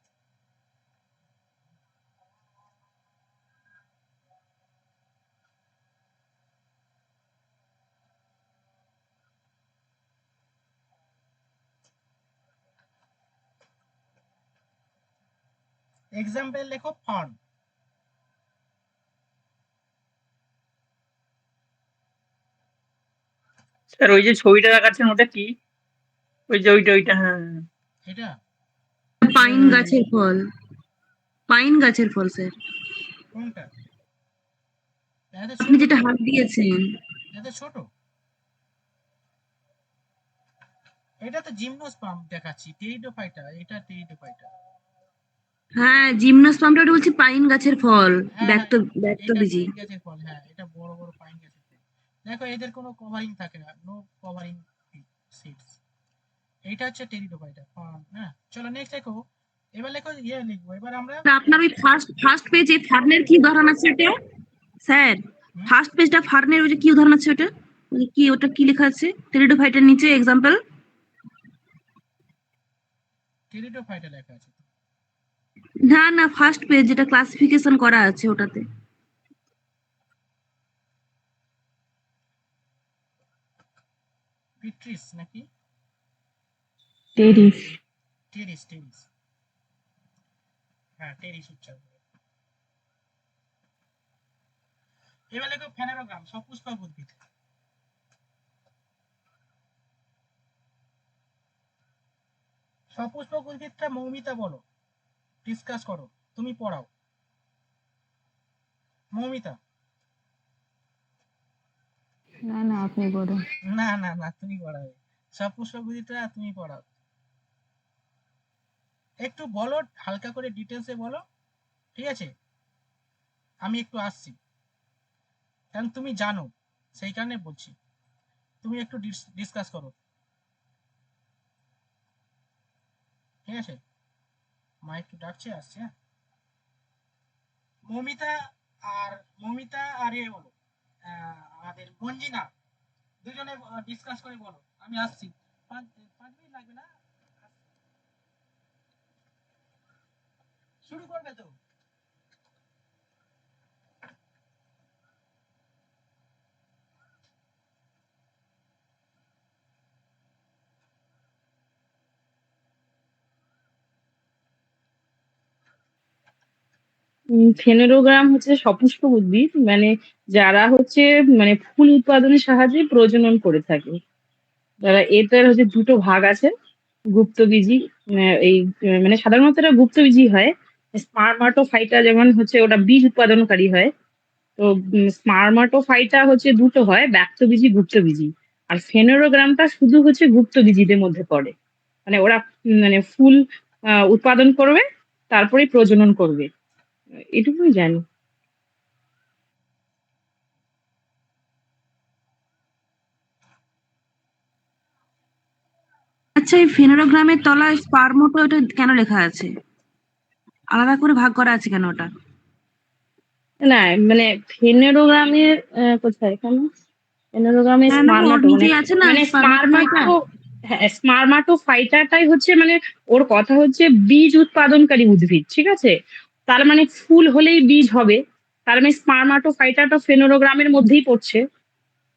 S2: এক্সাম্পল লেখো ফার্ন।
S3: স্যার ওই যে ছবিটা দেখাচ্ছেন ওটা কি? ওই যে ওইটা হ্যাঁ।
S2: এটা
S4: পাইন গাছের ফল, পাইন গাছের ফল স্যার।
S2: কোনটা? এত
S4: আপনি
S2: ছোট
S4: যেটা
S2: তো,
S4: হাত দিয়েছেন।
S2: এত ছোট। এটা তো জিমনোস্পার্ম দেখাচ্ছি, টেরিডোফাইটা, এটা টেরিডোফাইটা।
S4: হ্যাঁ জিমনোস্পার্মটা ওটা বলছি পাইন গাছের ফল,
S2: হ্যাঁ হ্যাঁ, এটা
S4: ব্যক্তবীজী।
S2: পাইন গাছের ফল। হ্যাঁ, এটা বড় বড় পাইন গাছের ফল। দেখো এদের কোনো কভারিং থাকে না, নো কভারিং সিডস। এইটা হচ্ছে টেরিডোফাইটা। হ্যাঁ, চলো নেক্সট লেখো। এবার লেখো লিখবো এবার আমরা।
S4: আপনার ওই ফার্স্ট পেজে ফার্নের কি উদাহরণ আছে ওটা স্যার? ফার্স্ট পেজটা ফার্নের ওই যে কি উদাহরণ আছে ওটা, মানে কি ওটা কি লেখা আছে টেরিডোফাইটার নিচে এক্সাম্পল?
S2: টেরিডোফাইটা লেখা আছে।
S4: না না, ফার্স্ট পেজ যেটা ক্লাসিফিকেশন করা আছে ওটাতে।
S2: পিট্রিস নাকি
S6: টেরিস।
S2: টেরিস? টেরিস, হ্যাঁ টেরিস উচ্চারণ। এবার লেখো ফেনেরোগ্রাম, সপুষ্পক উদ্ভিদ। সপুষ্পক উদ্ভিদটা মৌমিতা বলো, ডিসকাস করো, তুমি পড়াও। মৌমিতা।
S6: না না, আপনি বলুন।
S2: না না না, তুমি পড়াবে। সপুষ্পক উদ্ভিদটা তুমি পড়াও। একটু বলো, হালকা করে ডিটেলসে বলো, ঠিক আছে? আমি একটু আসছি, কারণ তুমি জানো সেই কারণে বলছি। তুমি একটু ডিসকাস করো, ঠিক আছে? মা একটু ডাকছে, আসছে। হ্যাঁ, মৌমিতা আর এ বলো, আমাদের মঞ্জিনা, দুজনে ডিসকাস করে বলো। আমি আসছি, 5 মিনিট লাগবে না, শুরু করবে তো?
S7: ফেনোরোগ্রাম হচ্ছে সপুষ্পক উদ্ভিদ, মানে যারা হচ্ছে মানে ফুল উৎপাদনের সাহায্যে প্রজনন করে থাকে। যারা এটার হচ্ছে দুটো ভাগ আছে, গুপ্তবীজী, এই মানে সাধারণত এটা গুপ্তবীজী হয়। স্পারমাটোফাইটা যেমন হচ্ছে ওটা বীজ উৎপাদনকারী হয়। তো স্পারমাটোফাইটা হচ্ছে দুটো হয়, ব্যক্তবীজী, গুপ্তবীজী। আর ফেনোরোগ্রামটা শুধু হচ্ছে গুপ্তবীজীদের মধ্যে পড়ে। মানে ওরা মানে ফুল উৎপাদন করবে, তারপরে প্রজনন করবে, এটুকুই জানি।
S4: আচ্ছা, এই ফেনোরোগ্রামের তলায় স্পারমোটো ওটা কেন লেখা আছে? আলাদা করে ভাগ করা আছে কেন ওটা?
S7: না মানে ফেনোরোগ্রামের কোথায় এখানে ফেনোরোগ্রামে
S4: হ্যাঁ না, ওর
S7: স্পারমাটো মানে
S4: নিচেই আছে না
S7: মানে
S4: স্পারমাটোফাইটা।
S7: হ্যাঁ, স্পারমাটোফাইটাটাই হচ্ছে মানে ওর কথা হচ্ছে বীজ উৎপাদনকারী উদ্ভিদ, ঠিক আছে? তার মানে ফুল হলেই বীজ হবে, তার মানে স্পারমাটোফাইটাটা ফেনোরোগ্রামের মধ্যেই পড়ছে।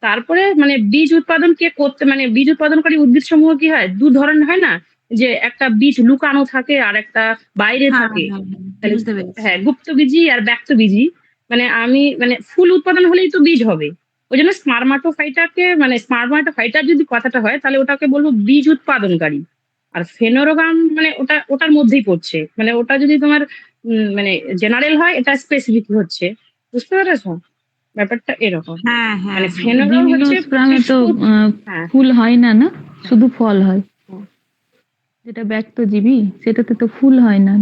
S7: তারপরে মানে বীজ উৎপাদন কে করতে, মানে বীজ উৎপাদনকারী উদ্ভিদ সমূহ কি হয়, দু ধরনের হয় না, যে একটা বীজ লুকানো থাকে আর একটা বাইরে
S4: হ্যাঁ,
S7: থাকে।
S4: হ্যাঁ, হ্যাঁ,
S7: তাহলে
S4: বুঝতে পেরেছি।
S7: হ্যাঁ, গুপ্তবীজি আর ব্যক্তবীজি মানে আমি মানে ফুল উৎপাদন হলেই তো বীজ হবে। ওই জন্য স্পার্মাটোফাইটাকে মানে স্পার্মাটোফাইটার যদি কথাটা হয় তাহলে ওটাকে বলবো বীজ উৎপাদনকারী। আর ফেনোরোগাম মানে ওটার মধ্যেই পড়ছে। মানে ওটা যদি তোমার মানে জেনারেল হয় এটা স্পেসিফিক হচ্ছে। বুঝতে পেরেছো? ব্যাপারটা এরকম।
S4: হ্যাঁ, হ্যাঁ,
S7: মানে
S4: হ্যাঁ।
S7: ফেনোরা হচ্ছে
S6: জিমনোস্পার্মে তো
S7: হ্যাঁ,
S6: ফুল হয় না, না? শুধু ফল হয়। যেটা ব্যক্তজীবী সেটাতে তো ফুল হয় না।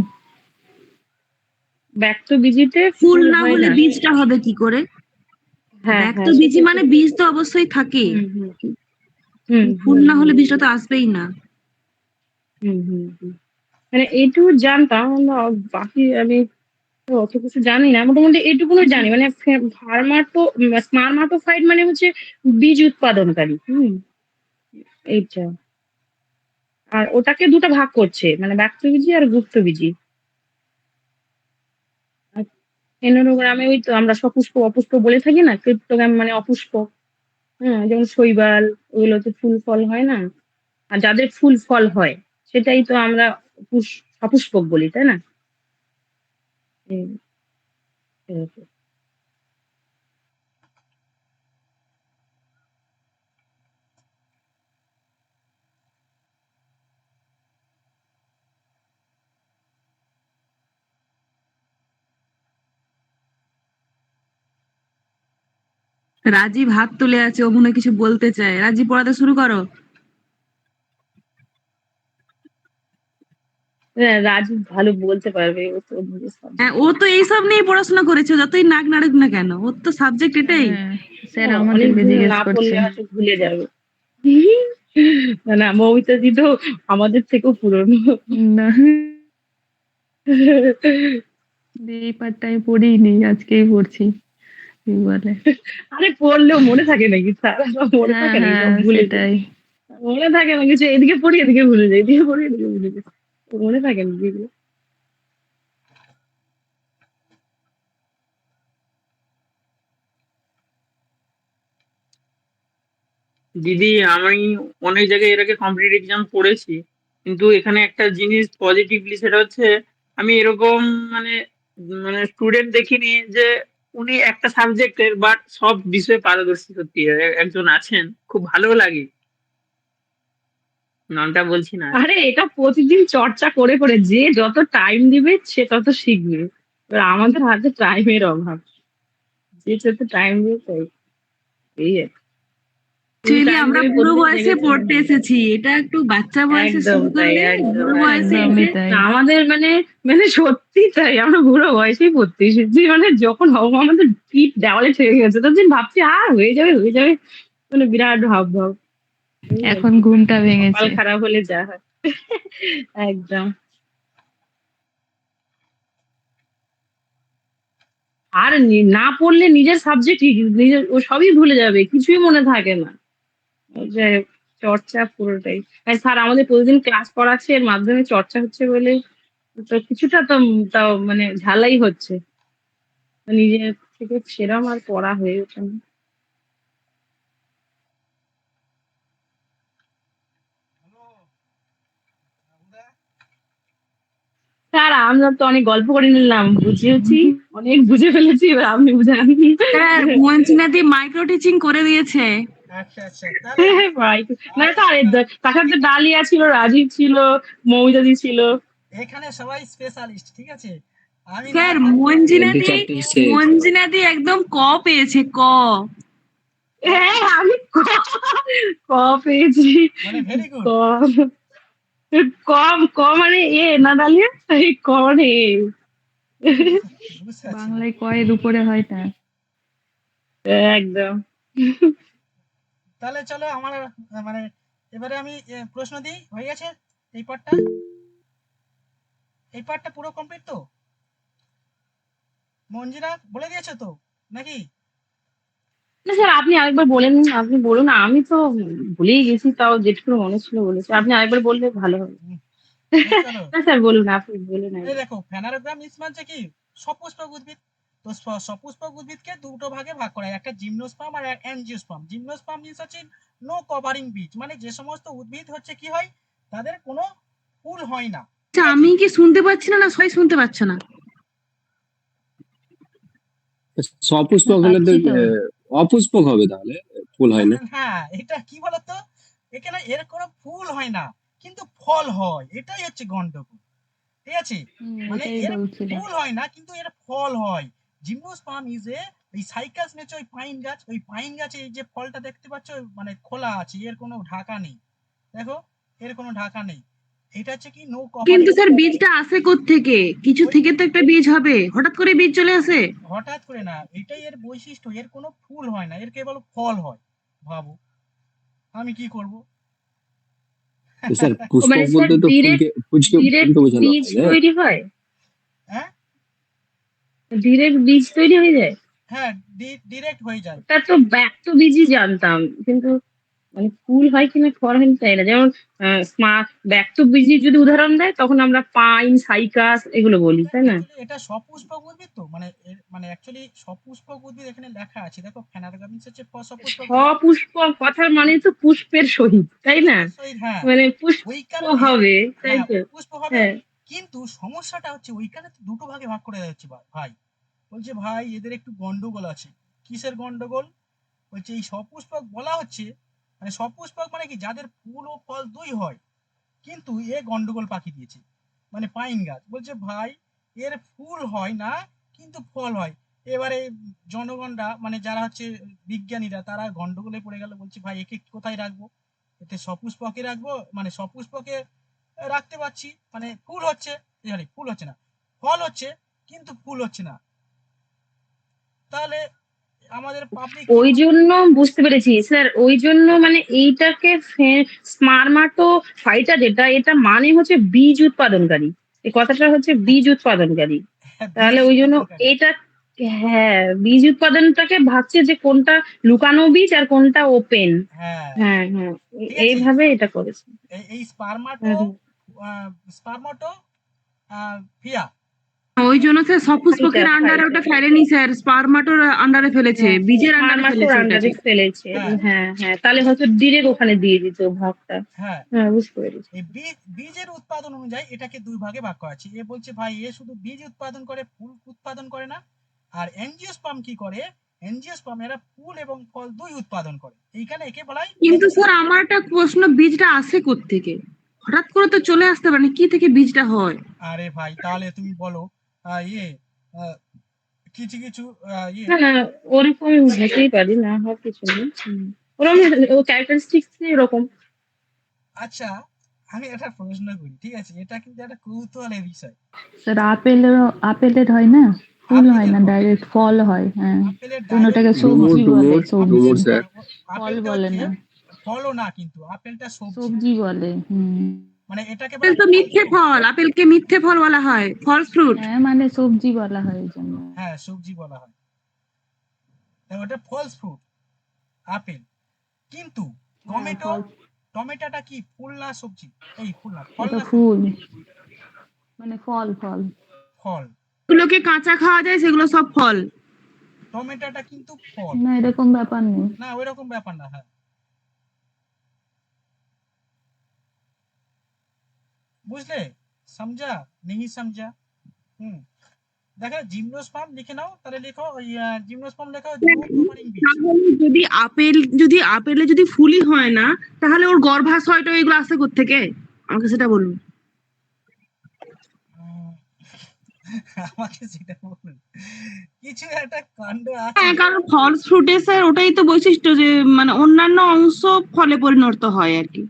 S7: ব্যক্তবীজিতে
S4: ফুল
S7: ফুল
S4: না
S7: হয়
S4: হলে
S7: না।
S4: বীজটা হবে কি করে?
S7: হ্যাঁ, হ্যাঁ,
S4: ব্যক্তবীজি
S7: সেটা
S4: মানে
S7: ঠিক।
S4: বীজ তো অবশ্যই থাকে।
S7: হুম, হুম, হুম,
S4: ফুল
S7: হুম,
S4: না হলে
S7: হুম,
S4: বীজটা তো আসবেই না।
S7: হুম, হুম, হুম। মানে এইটুকু জানতাম, বাকি আমি তো অত কিছু জানি না। মোটামুটি এইটুকুনই জানি। মানে স্পার্মাটোফাইট মানে হচ্ছে বীজ উৎপাদনকারী। এইটা। আর ওটাকে ২ টা ভাগ করছে। মানে ব্যক্তবীজি আর গুপ্তবীজি। আর ফেনোনোগ্রামে ওই তো আমরা সপুষ্প অপুষ্প বলে থাকি না? ক্রিপ্টোগ্রাম মানে অপুষ্প। যেমন শৈবাল ওগুলোতে ফুল ফল হয় না? আর যাদের ফুল ফল হয় সেটাই তো আমরা সপুষ্পক বলি, তাই না? এই এরকম।
S4: রাজীব হাত তুলে আছে, ও মনে হয় কিছু বলতে চায়। রাজীব, পড়াতে শুরু করো।
S7: হ্যাঁ, রাজু ভালো বলতে পারবে। ও তো নিজের
S4: হ্যাঁ,
S7: সাবজেক্ট।
S4: ও তো এইসব নিয়ে পড়াশোনা করেছে, যতই নাক নাড়ুক না কেন, ওর তো সাবজেক্ট এটাই।
S6: হ্যাঁ, স্যার
S7: না,
S6: আমাদেরকে
S7: অনেকদিন
S6: জিজ্ঞেস
S7: না
S6: করছে।
S7: পড়লে হয়তো ভুলে যাবে। না, না, মৌমিতাদি তো আমাদের থেকেও পুরনো।
S6: না, এই পার্টটা আমি পড়িনি, আজকেই পড়ছি। কি বলে?
S7: আরে পড়লেও মনে থাকে নাকি স্যার? মনে
S6: হ্যাঁ,
S7: থাকে নাকি?
S6: হ্যাঁ,
S7: সব ভুলে যায়।
S6: সেটাই।
S7: মনে থাকে না কিছু। এদিকে পড়ি এদিকে ভুলে যাই, এদিকে পড়ি এদিকে ভুলে যাই। মনে থাকে নাকি এগুলো?
S3: দিদি, আমি অনেক জায়গায় এর আগে কম্পিটিটিভ এক্সাম পড়েছি, কিন্তু এখানে একটা জিনিস পজিটিভলি সেটা হচ্ছে আমি এরকম মানে মানে স্টুডেন্ট দেখিনি যে উনি একটা সাবজেক্টের বাট সব বিষয়ে পারদর্শী। সত্যি একজন আছেন, খুব ভালো লাগে। নামটা বলছি না।
S7: আরে এটা প্রতিদিন চর্চা করে করে যে যত টাইম দিবে সে তত শিখবে। এবার আমাদের হাতে টাইমের অভাব। যে যত টাইম দিবে তাই এই আর কি। তুমি
S4: অ্যাকচুয়ালি
S7: টাইম
S4: আমরা
S7: দেবে
S4: বুড়ো
S7: প্রতিদিন
S4: বয়সে
S7: দেখেছো?
S4: পড়তে এসেছি, এটা একটু বাচ্চা বয়সে
S7: একদম
S4: শুরু
S7: তাই,
S4: করলে
S7: একদম,
S4: বুড়ো বয়সে
S7: একদম।
S4: এসে
S6: একদমই তাই।
S7: না, আমাদের মানে মানে সত্যি তাই। আমরা বুড়ো বয়সেই পড়তে এসেছি। মানে যখন হবো আমাদের পিঠ দেওয়ালে ঠেকে গেছে ততদিন ভাবছি হয়ে যাবে হয়ে যাবে। মানে বিরাট ভাব। এই আর
S6: এখন
S7: কি।
S6: ঘুমটা
S7: কপাল
S6: ভেঙেছে।
S7: খারাপ হলে যা হয়। একদম। আর না পড়লে নিজের সাবজেক্ট নিজের ও সবই ভুলে যাবে, কিছুই মনে থাকে না। যাই হোক, চর্চা পুরোটাই। স্যার আমাদের প্রতিদিন ক্লাস করাচ্ছে, এর মাধ্যমে চর্চা হচ্ছে বলে তো কিছুটা তো তাও মানে ঝালাই হচ্ছে। নিজের থেকে সেরম আর পড়া হয়ে ওঠে না। স্যার আমরা তো অনেক গল্প করে নিলাম, বুঝিয়েছি, অনেক বুঝে ফেলেছি, এবার আপনি বুঝান।
S4: স্যার মঞ্চিনাদি মাইক্রো টিচিং করে দিয়েছে।
S2: আচ্ছা আচ্ছা, তাহলে
S7: ভাই, না
S2: আর
S7: তো তার সাথে ডালিয়া ছিল, রাজীব ছিল, মৌমিতাদি ছিল।
S2: এখানে সবাই স্পেশালিস্ট, ঠিক আছে? আমি না
S4: স্যার
S8: দু
S4: মঞ্জিনাদি,
S8: চারটে এসছে।
S4: মঞ্জিনাদি একদম ক পেয়েছে, ক।
S7: হ্যাঁ, আমি ক পেয়েছি।
S2: মানে ভেরি
S7: ক
S2: গুড।
S7: কম ক মানে এ না ডালিয়া, এই ক মানে এ।
S2: বুঝতে পারছি না।
S6: বাংলায় কয়ের উপরে হয় না।
S7: একদম।
S2: তাহলে চলো আমার মানে এবারে আমি প্রশ্ন দিই, হয়ে গেছে এই পার্টটা? এই পার্টটা পুরো কমপ্লিট তো? মঞ্জিরা বলে দিয়েছো তো নাকি?
S7: না স্যার, আপনি আরেকবার বলেন, আপনি বলুন। আমি তো ভুলেই গেছি, তাও যেটুকু মনে ছিল বলেছি। আপনি আরেকবার বললে ভালো হবে।
S2: হুম, চলো।
S7: না স্যার, বলুন, আপনি বলুন
S2: এই
S7: একবার।
S2: দেখো, ফেনারোগ্রাম মানে কি? সপুষ্পক উদ্ভিদ। তো সপুষ্পক উদ্ভিদকে দুটো ভাগে ভাগ করা হয়, একটা জিমনোস্পার্ম আর অ্যাঞ্জিওস্পার্ম। জিমনোস্পার্ম মিন্স হচ্ছে নো কভারিং বীজ, মানে যে সমস্ত উদ্ভিদ হচ্ছে কি হয়, তাদের কোনো ফুল হয় না।
S4: আচ্ছা, আমি কি শুনতে পাচ্ছি না, না সবাই শুনতে পাচ্ছে না?
S8: সপুষ্পক হলে তো
S5: পাচ্ছি তো।
S8: অপুষ্পক হবে, তাহলে ফুল হয় না।
S2: হ্যাঁ, এটা কি বলতো, এখানে এর কোনো ফুল হয় না কিন্তু ফল হয়, এটাই হচ্ছে গন্ডগোল। ঠিক আছে, মানে
S5: এটাই
S2: এর
S5: বলছিলাম।
S2: ফুল হয় না কিন্তু এর ফল হয়। জিমনোস্পার্ম ইজ এ, এই সাইকাস নেচে ওই পাইন গাছ, ওই পাইন গাছে এই যে ফলটা দেখতে পাচ্ছ মানে খোলা আছে, এর কোনো ঢাকা নেই। দেখো, এর কোনো ঢাকা নেই। এটা হচ্ছে কি নো
S4: কিন্তু
S2: কভারিং।
S4: স্যার বীজটা আসে থেকে? কিছু থেকে তো একটা বীজ হবে, হঠাৎ করে বীজ চলে আসে?
S2: হঠাৎ করে না, এটাই এর বৈশিষ্ট্য, এর কোনো ফুল হয় না, এর কেবল ফল হয়। ভাবো আমি কি করব।
S8: তো স্যার
S7: মানে
S8: পুষ্পক
S7: স্যার
S8: বলতে তো
S7: ডিরেক্ট
S8: ফুলকে
S7: ডিরেক্ট
S8: বোঝানো
S7: বীজ
S8: হয় না।
S7: তৈরি হয়,
S2: হ্যাঁ,
S7: ডিরেক্ট বীজ তৈরি হয়ে যায়।
S2: হ্যাঁ, ডিরেক্ট হয়ে যায়।
S7: তা তো ব্যক্ত বীজই জানতাম, কিন্তু মানে ফুল হয় কিনা ফল হয় তাই না। যেমন ব্যক্ত বীজের যদি উদাহরণ দেয় তখন আমরা পাইন, সাইকাস এগুলো বলি, তাই না?
S2: এটা সপুষ্পক উদ্ভিদ তো, মানে মানে অ্যাকচুয়ালি সপুষ্পক উদ্ভিদ এখানে লেখা আছে, দেখো ফেনারগামিস হচ্ছে সপুষ্পক উদ্ভিদ।
S7: সপুষ্পক কথার মানে তো পুষ্পের সহিত, তাই না?
S2: হ্যাঁ,
S7: মানে পুষ্প
S2: ওই কারণে
S7: হবে, তাই
S2: হ্যাঁ
S7: তো।
S2: পুষ্প হবে।
S7: হ্যাঁ,
S2: কিন্তু সমস্যাটা হচ্ছে ওইখানে তো দুটো ভাগে ভাগ করে যাচ্ছে ভাই। বলছে ভাই এদের একটু গন্ডগোল আছে। কিসের গন্ডগোল? বলছে এই সপুষ্পক বলা হচ্ছে, মানে সপুষ্পক মানে কি, যাদের ফুল ও ফল দুই হয়, কিন্তু এ গন্ডগোল পাকি দিয়েছে। মানে পাইন গাছ বলছে ভাই এর ফুল হয় না কিন্তু ফল হয়। এবারে জনগণরা মানে যারা হচ্ছে বিজ্ঞানীরা তারা গন্ডগোলে পড়ে গেল, বলছে ভাই একে কোথায় রাখবো, এতে সপুষ্পকে রাখবো, মানে সপুষ্পকে রাখতে পারছি, মানে ফুল হচ্ছে, সরি ফুল হচ্ছে না, ফল হচ্ছে কিন্তু ফুল হচ্ছে না, তাহলে আমাদের পাবলিক
S7: ওই জন্য বুঝতে পেরেছি স্যার, ওই জন্য মানে এইটাকে স্পার্মাটো ফাইটা যেটা, এটা মানে হচ্ছে বীজ উৎপাদনকারী, এই কথাটা হচ্ছে বীজ উৎপাদনকারী। তাহলে ওই জন্য এটা, হ্যাঁ, বীজ উৎপাদনটাকে ভাবছে যে কোনটা লুকানো বীজ আর কোনটা ওপেন।
S2: হ্যাঁ,
S7: হ্যাঁ হ্যাঁ,
S2: ঠিক আছে।
S7: এইভাবে এটা করেছে।
S2: এই স্পার্মাটো স্পার্মাটো ফিয়া,
S4: ওই জন্য স্যার সপুষ্পকের আন্ডারে ওটা ফেলেনি স্যার, স্পার্মাটোর আন্ডারে ফেলেছে, বীজের আন্ডারে ফেলেছে
S7: আন্ডারে
S4: ওটাকে।
S7: ফেলেছে।
S2: হ্যাঁ।
S7: হ্যাঁ হ্যাঁ, তাহলে হয়তো ডিরেক্ট ওখানে দিয়ে দিত ভাগটা।
S2: হ্যাঁ,
S7: হ্যাঁ, বুঝতে পেরেছি।
S2: এই বীজের উৎপাদন অনুযায়ী এটাকে দুই ভাগে ভাগ করা আছে। এ বলছে ভাই এ শুধু বীজ উৎপাদন করে, ফুল উৎপাদন করে না। আর এনজিওস্পার্ম কি করে, এনজিওস্পার্ম এরা ফুল এবং ফল দুই উৎপাদন করে, এইখানে একে বলা হয়।
S4: কিন্তু স্যার আমার একটা প্রশ্ন, বীজটা আসে থেকে? হঠাৎ করে তো চলে আসতে পারে না, কি থেকে বীজটা হয়?
S2: আরে ভাই তাহলে তুমি বলো ইয়ে কিছু কিছু ইয়ে
S7: না না, ওরকম হতেই পারি, না হওয়ার কিছু নেই। ওরকম ও ক্যারেক্টারিস্টিক্স এরকম।
S2: আচ্ছা, আমি একটা প্রশ্ন করি, ঠিক আছে, এটা কিন্তু একটা কৌতূহলের বিষয়।
S5: স্যার আপেলের হয় না, ফুল হয় না, ডাইরেক্ট ফল হয়। হ্যাঁ,
S2: আপেলের
S5: কোন ওটাকে
S8: ডুমুর
S5: সবজি বলে,
S8: ডুমুর
S5: সবজি
S8: ডুমুর স্যার।
S5: ফল বলে না,
S2: ফলও না, কিন্তু আপেলটা সবজি,
S5: সবজি বলে।
S2: মানে এটাকে
S4: আপেল তো মিথ্যে ফল, আপেলকে মিথ্যে ফল বলা হয়, ফলস ফ্রুট।
S5: হ্যাঁ, মানে সবজি বলা হয় এই জন্য।
S2: হ্যাঁ সবজি বলা হয়, ওটা ফলস ফ্রুট আপেল। কিন্তু টমেটো, টমেটোটা কি ফুল না সবজি? এই ফুল না, ফল
S5: ওটা
S2: না
S5: ফুল, মানে ফল ফল।
S2: ফল।
S4: এগুলোকে কাঁচা খাওয়া যায়, সেগুলো সব ফল।
S2: টমেটোটা কিন্তু ফল
S5: না, এরকম ব্যাপার নেই।
S2: না, ওই রকম ব্যাপার না। হ্যাঁ, বুঝলে, সমঝা नहीं समझा? দেখো জিমনোস্পার্ম লিখে নাও, তাহলে লেখো ওই জিমনোস্পার্ম লেখো নো কভারিং বীজ।
S4: তাহলে যদি আপেলে যদি ফুলই হয় না, তাহলে ওর গর্ভাশয়টা এগুলো আসে থেকে? আমাকে সেটা বলুন।
S2: আমাকে সেটা বলুন, কিছু একটা কাণ্ড আছে।
S4: হ্যাঁ, কারণ ফলস ফ্রুটে স্যার ওটাই তো বৈশিষ্ট্য, যে মানে অন্যান্য অংশ ফলে পরিণত হয় আর কি,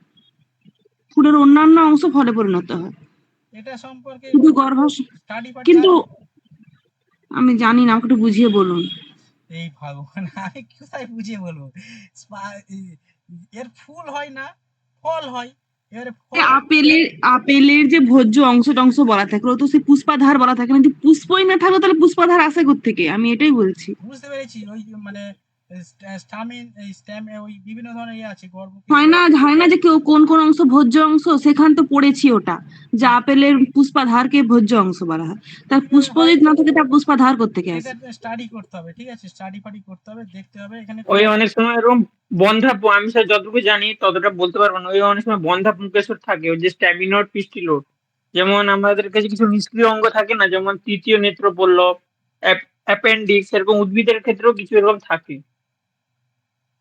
S4: ফুলের অন্যান্য অংশ ফলে পরিণত হয়,
S2: এটা সম্পর্কে
S4: শুধু গর্ভাশয়।
S2: স্টাডি পার্টি
S4: কিন্তু আমি জানি না, আমাকে একটু বুঝিয়ে বলুন।
S2: এই ভগবান, আমি কোথায় বুঝিয়ে বলবো। এর ফুল হয় না, ফল হয়। এর ফল
S4: আপেলের যে ভোজ্য অংশ টংশ বলা থাকে, ও তো সে পুষ্পাধার বলা থাকে না, যদি পুষ্পই না থাকো তাহলে পুষ্পাধার আসে থেকে? আমি এটাই বলছি।
S2: বুঝতে পেরেছি, ওই মানে স্টামিন, এই স্টেম, ওই বিভিন্ন ধরনের ইয়ে আছে, গর্ভ
S4: হয় না যে কেউ কোন কোন অংশ ভোজ্য অংশ, সেখান তো পড়েছি ওটা, যে আপেলের পুষ্পাধারকে ভোজ্য অংশ বলা হয়, তার পুষ্প যদি না থাকে তার পুষ্পাধার থেকে আসে?
S2: এটা স্টাডি করতে হবে, ঠিক আছে, স্টাডি পার্টি করতে হবে, দেখতে হবে এখানে।
S3: ওই অনেক সময় এরকম বন্ধা আমি স্যার যতটুকু জানি ততটা বলতে পারবো না। ওই অনেক সময় বন্ধা পুঙ্কেশ্বর থাকে, ওই যে স্ট্যামিনোড পিস্টিলোড। যেমন আমাদের কাছে কিছু নিষ্ক্রিয় অঙ্গ থাকে না, যেমন তৃতীয় নেত্রপল্লব, অ্যাপেন্ডিক্স, এরকম উদ্ভিদের ক্ষেত্রেও কিছু এরকম থাকে।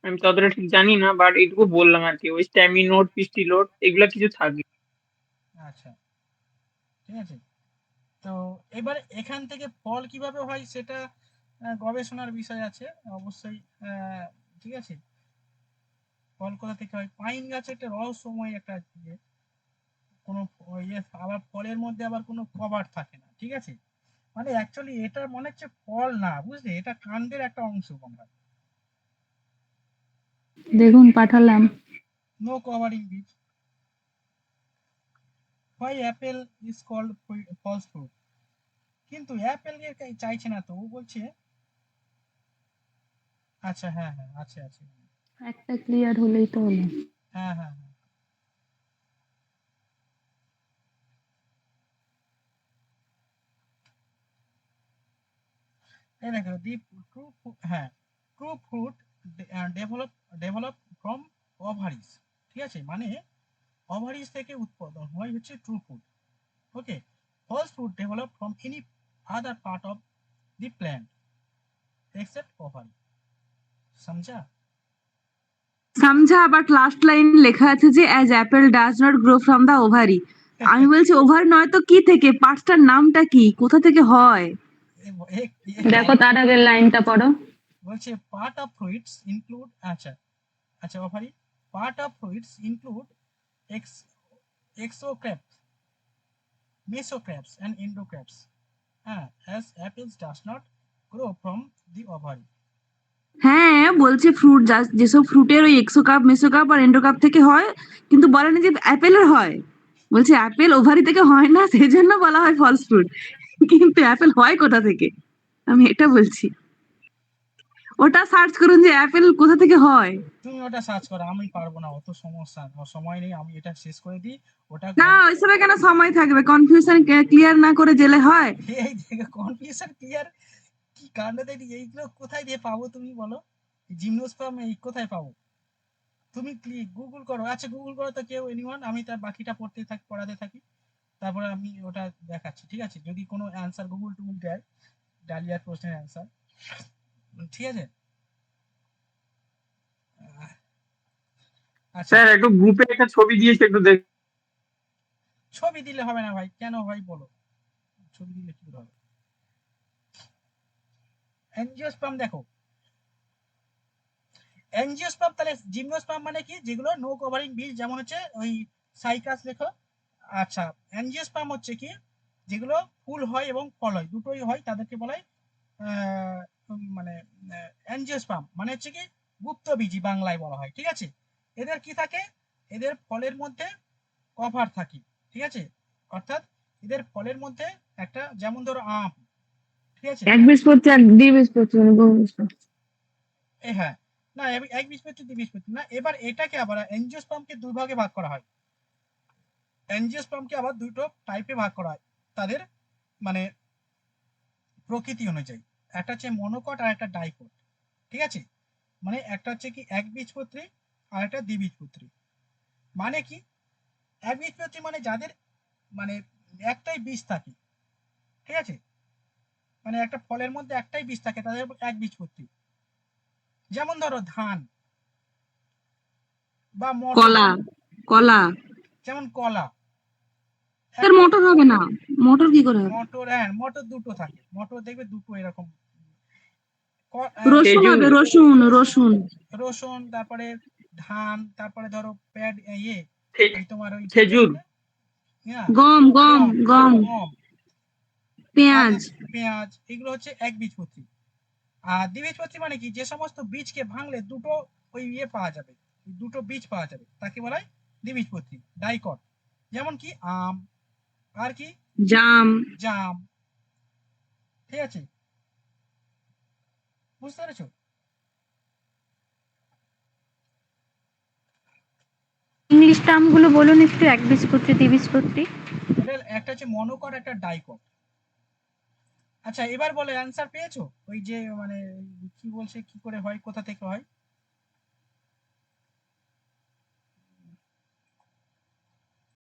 S3: আমি ততটা ঠিক জানি না, বাট এইটুকু বললাম আর কি, ওই স্ট্যামিনোড পিস্টিলোড এগুলা কিছু থাকে।
S2: আচ্ছা, ঠিক আছে। তো এবার এখান থেকে ফল কিভাবে হয় সেটা গবেষণার বিষয় আছে অবশ্যই। ঠিক আছে, ফল কোথা থেকে হয়? পাইন গাছে একটা রহস্যময় একটা ইয়ে, কোনো ইয়ে, আবার ফলের মধ্যে আবার কোনো কভার থাকে না, ঠিক আছে। মানে অ্যাকচুয়ালি এটা মনে হচ্ছে ফল না, বুঝলে, এটা কাণ্ডের একটা অংশ। আমরা
S5: দেখুন পাঠালাম।
S2: নো কভারিং বীজ। Why apple is called false fruit? কিন্তু অ্যাপেল চাইছে না তো, ও বলছে। আচ্ছা, হ্যাঁ হ্যাঁ, আছে আছে,
S5: একটা ক্লিয়ার হলেই তো হলো।
S2: হ্যাঁ হ্যাঁ হ্যাঁ। এই দেখো, দি ট্রু, হ্যাঁ, true fruit develop from ovaries, ঠিক আছে, মানে ওভারিজ থেকে উৎপাদন হয় হচ্ছে true fruit. Okay, false fruit develop from any other part of the plant except ovary. সমঝা?
S4: সামঝা, বাট লাস্ট লাইন লেখা আছে যে as apple does not grow from the ovary. আমি বলছি ওভার নয় তো কি থেকে, পার্টসটার নামটা কি, কোথা থেকে হয়?
S5: দেখো তার আগের লাইনটা পড়ো।
S2: বলছে পার্ট অফ ফ্রুইটস ইনক্লুড, আচ্ছা আচ্ছা, ovary. Part of fruits include exocraps, mesocraps and endocraps, as apples does not grow from the ovary.
S4: হ্যাঁ, বলছে ফ্রুট যেসব ফ্রুটের ওই এক্সোকাপ মেসোকাপ আর এন্ডোকাপ থেকে হয়, কিন্তু বলেনি যে অ্যাপেলের হয়। বলছে অ্যাপেল ওভারি থেকে হয় না, সেই জন্য বলা হয় ফলস ফ্রুট। কিন্তু অ্যাপেল হয় কোথা থেকে, আমি এটা বলছি। ওটা সার্চ করুন যে অ্যাপেল কোথা থেকে হয়।
S2: তুমি ওটা সার্চ করো, আমি পারবো না, অত সমস্যা, সময় নেই, আমি এটা শেষ করে দিই। ওটা
S4: না, ওইসবে কেন সময় থাকবে, কনফিউশন ক্লিয়ার না করে জেলে হয়?
S2: এই দেখো, কনফিউশন ক্লিয়ার কি কাণ্ড দেখি, এইগুলো কোথায় দিয়ে পাবো তুমি বলো? জিমনোস্পার্ম এই কোথায় পাবো? তুমি গুগল করো। আচ্ছা, গুগল করো তো কেউ, এনিওয়ান, আমি তার বাকিটা পড়াতে থাকি, তারপরে আমি ওটা দেখাচ্ছি, ঠিক আছে, যদি কোনো অ্যান্সার গুগল টুগল দেয়, ডালিয়ার প্রশ্নের অ্যান্সার, ঠিক আছে। আচ্ছা,
S3: স্যার একটু গ্রুপে একটা ছবি দিয়েছে, একটু দেখ।
S2: ছবি দিলে হবে না ভাই, কেন ভাই বলো, ছবি দিলে কি হবে? অ্যাঞ্জিওস্পার্ম দেখো, অ্যাঞ্জিওস্পার্ম, তাহলে জিমনোস্পার্ম মানে কি? যেগুলো নো কভারিং বীজ, যেমন হচ্ছে ওই সাইকাস লেখো। আচ্ছা, অ্যাঞ্জিওস্পার্ম হচ্ছে কি? যেগুলো ফুল হয় এবং ফল হয়, দুটোই হয়, তাদেরকে বলা হয় মানে অ্যাঞ্জিওস্পার্ম মানে হচ্ছে কি গুপ্তবীজী, বাংলায় বলা হয়, ঠিক আছে। এদের কি থাকে? এদের ফলের মধ্যে কভার থাকে, ঠিক আছে, অর্থাৎ এদের ফলের মধ্যে একটা, যেমন ধরো আম, ঠিক আছে,
S5: একবীজপত্রী আর দ্বিবীজপত্রী মানে বহুবীজপত্রী।
S2: হ্যাঁ, না, একবীজপত্রী দ্বিবীজপত্রী না। এবার এটাকে আবার অ্যাঞ্জিওস্পার্মকে দুই ভাগে ভাগ করা হয়। অ্যাঞ্জিওস্পার্মকে আবার দুটো টাইপে ভাগ করা হয় তাদের মানে প্রকৃতি অনুযায়ী। একটা হচ্ছে মনোকট আর একটা ডাইকট, ঠিক আছে। মানে একটা হচ্ছে কি একবীজপত্রী আর একটা দ্বিবীজপত্রী। মানে কি? একবীজপত্রী মানে যাদের মানে একটাই বীজ থাকে, ঠিক আছে, মানে একটা ফলের মধ্যে একটাই বীজ থাকে, তাদের একবীজপত্রী। যেমন ধরো ধান বা মটর,
S4: কলা, কলা।
S2: যেমন কলা।
S4: স্যার মটর হবে না, মটর কি করে হবে?
S2: মটর, হ্যাঁ, মটর দুটো থাকে, মটর দেখবে দুটো এরকম।
S4: রসুন হবে,
S3: খেজুর।
S4: রসুন রসুন।
S2: রসুন, তারপরে ধান, তারপরে ধরো প্যাড, ইয়ে, ওই তোমার ওই
S3: খেজুর।
S2: হ্যাঁ,
S4: গম গম গম,
S2: গম,
S4: পেঁয়াজ।
S2: পেঁয়াজ, এগুলো হচ্ছে একবীজপত্রী। আর দ্বিবীজপত্রী মানে কি? যে সমস্ত বীজকে ভাঙলে দুটো ওই ইয়ে পাওয়া যাবে, দুটো বীজ পাওয়া যাবে, তাকে বলা হয় দ্বিবীজপত্রী, ডাইকট। যেমন কি আম, আর কি
S4: জাম।
S2: জাম, ঠিক আছে, বুঝতে পেরেছো?
S5: ইংলিশ টার্ম গুলো বলুন একটু, একবীজপত্রী দ্বিবীজপত্রী।
S2: এটা একটা হচ্ছে মনোকট, একটা ডাইকট। আচ্ছা, এবার বলো অ্যান্সার পেয়েছো? ওই যে মানে কি বলছে, কি করে হয়, কোথা থেকে হয়?